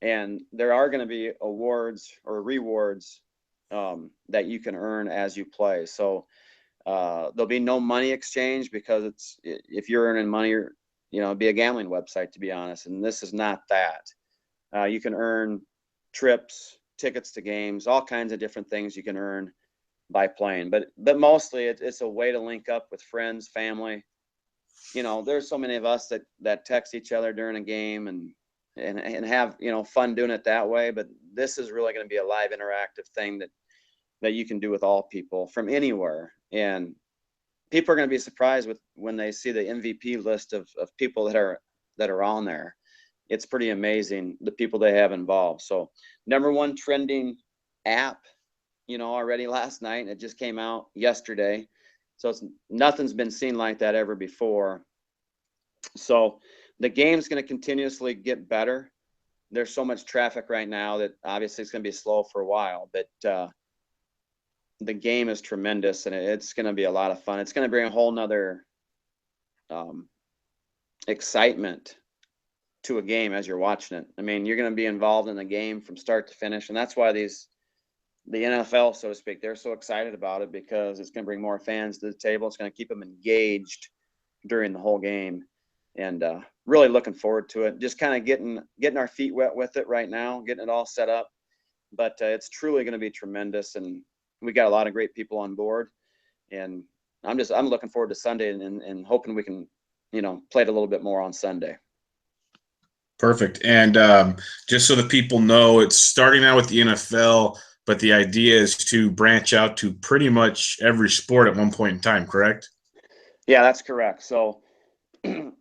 And there are going to be awards or rewards that you can earn as you play. So there'll be no money exchange, because if you're earning money, it'd be a gambling website, to be honest. And this is not that. You can earn trips, tickets to games, all kinds of different things you can earn by playing. But mostly it's a way to link up with friends, family. There's so many of us that text each other during a game and have, fun doing it that way. But this is really going to be a live interactive thing that you can do with all people from anywhere. And people are going to be surprised when they see the MVP list of people that are on there. It's pretty amazing, the people they have involved. So #1 trending app, already last night, and it just came out yesterday. So nothing's been seen like that ever before. So the game's going to continuously get better. There's so much traffic right now that obviously it's going to be slow for a while, but the game is tremendous, and it's going to be a lot of fun. It's going to bring a whole nother excitement to a game as you're watching it. I mean, you're going to be involved in the game from start to finish, and that's why the NFL, so to speak, they're so excited about it, because it's going to bring more fans to the table. It's going to keep them engaged during the whole game, and really looking forward to it. Just kind of getting our feet wet with it right now, getting it all set up, but it's truly going to be tremendous, and we got a lot of great people on board, and I'm looking forward to Sunday and hoping we can, play it a little bit more on Sunday. Perfect. And just so the people know, it's starting out with the NFL, but the idea is to branch out to pretty much every sport at one point in time, correct? Yeah, that's correct. So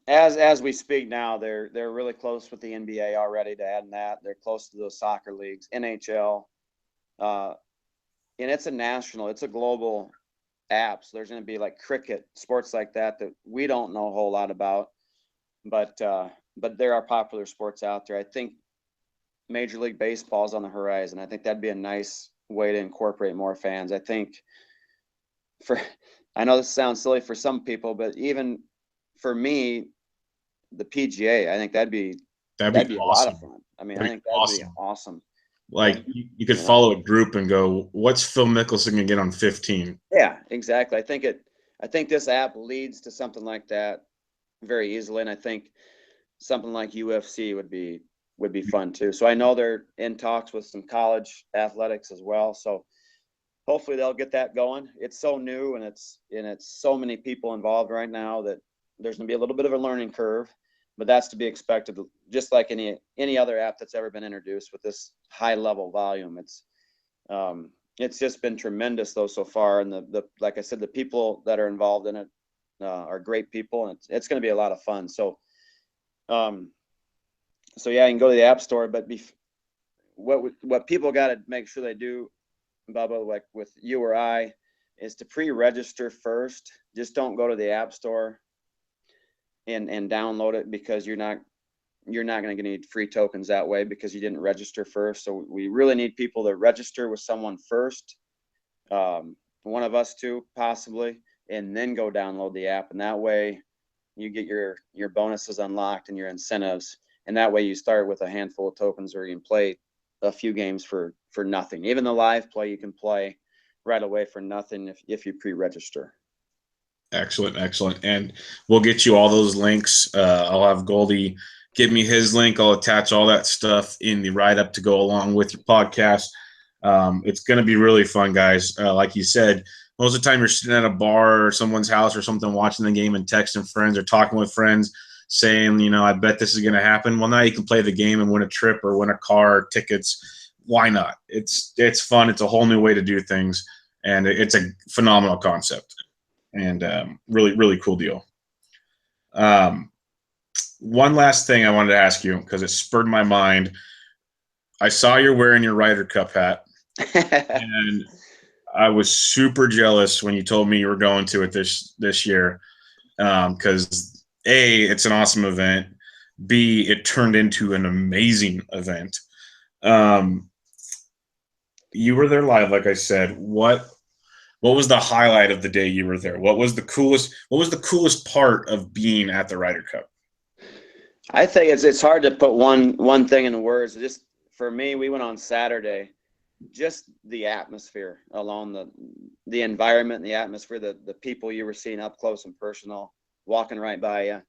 as we speak now, they're really close with the NBA already to adding that. They're close to those soccer leagues, NHL, and it's a global app. So there's going to be like cricket, sports like that we don't know a whole lot about, but there are popular sports out there. I think Major League Baseball is on the horizon. I think that'd be a nice way to incorporate more fans. I think I know this sounds silly for some people, but even for me, the PGA, I think that'd be awesome. A lot of fun. I mean, I think that'd be awesome. Like you could follow a group and go, what's Phil Mickelson gonna get on 15? Yeah, exactly. I think this app leads to something like that very easily, and I think something like UFC would be fun too. So I know they're in talks with some college athletics as well. So hopefully they'll get that going. It's so new, and it's so many people involved right now that there's going to be a little bit of a learning curve, but that's to be expected, just like any other app that's ever been introduced with this high level volume. It's just been tremendous though so far, and the like I said, the people that are involved in it are great people, and it's going to be a lot of fun. So yeah, you can go to the App Store, but what people got to make sure they do, Bubba, like with you or I, is to pre-register first. Just don't go to the App Store and download it, because you're not going to need free tokens that way, because you didn't register first. So we really need people to register with someone first, one of us two possibly, and then go download the app, and that way you get your bonuses unlocked and your incentives, and that way you start with a handful of tokens, or you can play a few games for nothing. Even the live play you can play right away for nothing if you pre-register. Excellent. And we'll get you all those links. I'll have Goldie give me his link. I'll attach all that stuff in the write-up to go along with your podcast. It's going to be really fun, guys. Like you said, most of the time you're sitting at a bar or someone's house or something, watching the game and texting friends or talking with friends, saying, I bet this is going to happen. Well, now you can play the game and win a trip or win a car or tickets. Why not? It's fun. It's a whole new way to do things, and it's a phenomenal concept, and really, really cool deal. One last thing I wanted to ask you, because it spurred my mind. I saw you're wearing your Ryder Cup hat, and I was super jealous when you told me you were going to it this year, because A, it's an awesome event. B, it turned into an amazing event. You were there live, like I said. What was the highlight of the day you were there? What was the coolest part of being at the Ryder Cup? I think it's hard to put one thing into words. Just for me, we went on Saturday. Just the atmosphere alone, the environment, the atmosphere, the people you were seeing up close and personal, walking right by you.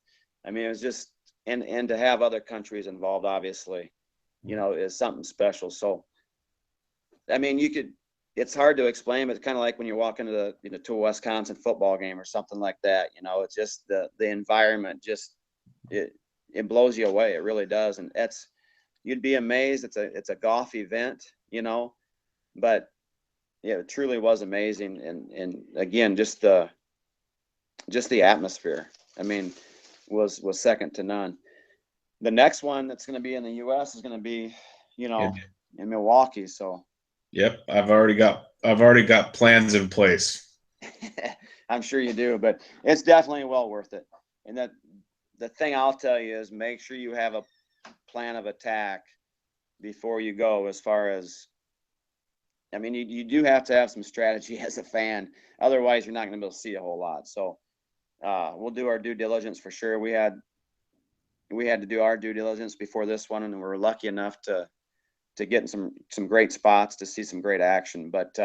I mean, it was just, and to have other countries involved, obviously, is something special. So, I mean, it's hard to explain, but it's kind of like when you walk into to a Wisconsin football game or something like that. It's just the environment, just it blows you away. It really does. And you'd be amazed. It's a golf event, but yeah, it truly was amazing. And again, just the atmosphere, I mean, was second to none. The next one that's going to be in the U.S. is going to be, in Milwaukee. So. Yep, I've already got plans in place. I'm sure you do, but it's definitely well worth it. And the thing I'll tell you is make sure you have a plan of attack before you go. As far as, I mean, you do have to have some strategy as a fan. Otherwise, you're not going to be able to see a whole lot. So we'll do our due diligence for sure. We had to do our due diligence before this one, and we were lucky enough to get in some great spots to see some great action. But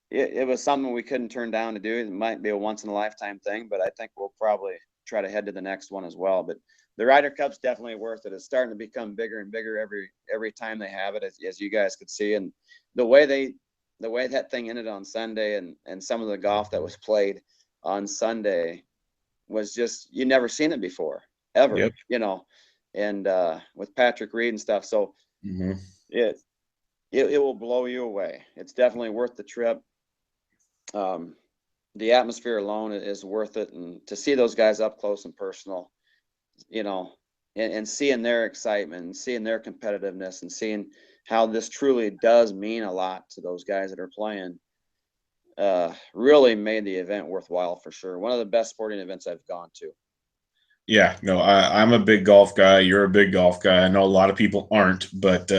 it was something we couldn't turn down to do. It might be a once in a lifetime thing, but I think we'll probably try to head to the next one as well. But the Ryder Cup's definitely worth it. It's starting to become bigger and bigger every time they have it, as you guys could see. And the way that thing ended on Sunday and some of the golf that was played on Sunday was just, you never seen it before, ever. Yep. And with Patrick Reed and stuff. So it will blow you away. It's definitely worth the trip. The atmosphere alone is worth it, and to see those guys up close and personal, and seeing their excitement and seeing their competitiveness and seeing how this truly does mean a lot to those guys that are playing, really made the event worthwhile for sure. One of the best sporting events I've gone to. Yeah, no, I'm a big golf guy. You're a big golf guy. I know a lot of people aren't, but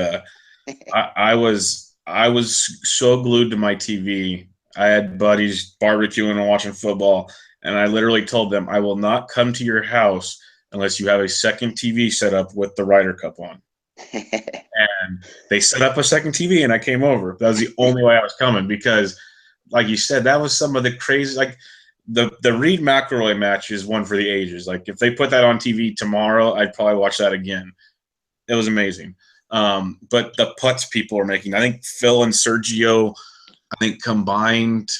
I was so glued to my TV. I had buddies barbecuing and watching football, and I literally told them, I will not come to your house unless you have a second TV set up with the Ryder Cup on. And they set up a second TV, and I came over. That was the only way I was coming because, like you said, that was some of the crazy, like the Reed McIlroy match is one for the ages. Like if they put that on TV tomorrow, I'd probably watch that again. It was amazing. But the putts people are making, I think Phil and Sergio, combined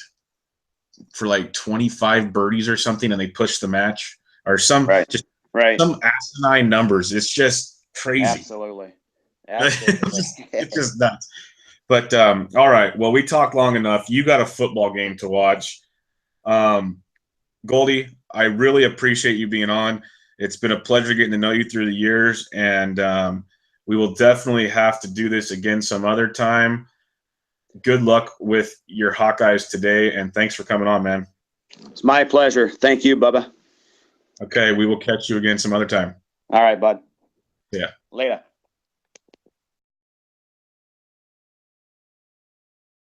for like 25 birdies or something, and they pushed the match or some some asinine numbers. It's just crazy. Absolutely. It's just nuts. But all right, well, we talked long enough. You got a football game to watch. Goldie, I really appreciate you being on. It's been a pleasure getting to know you through the years, and we will definitely have to do this again some other time. Good luck with your Hawkeyes today, and thanks for coming on, man. It's my pleasure. Thank you, Bubba. Okay, we will catch you again some other time. All right, bud. Yeah. Later.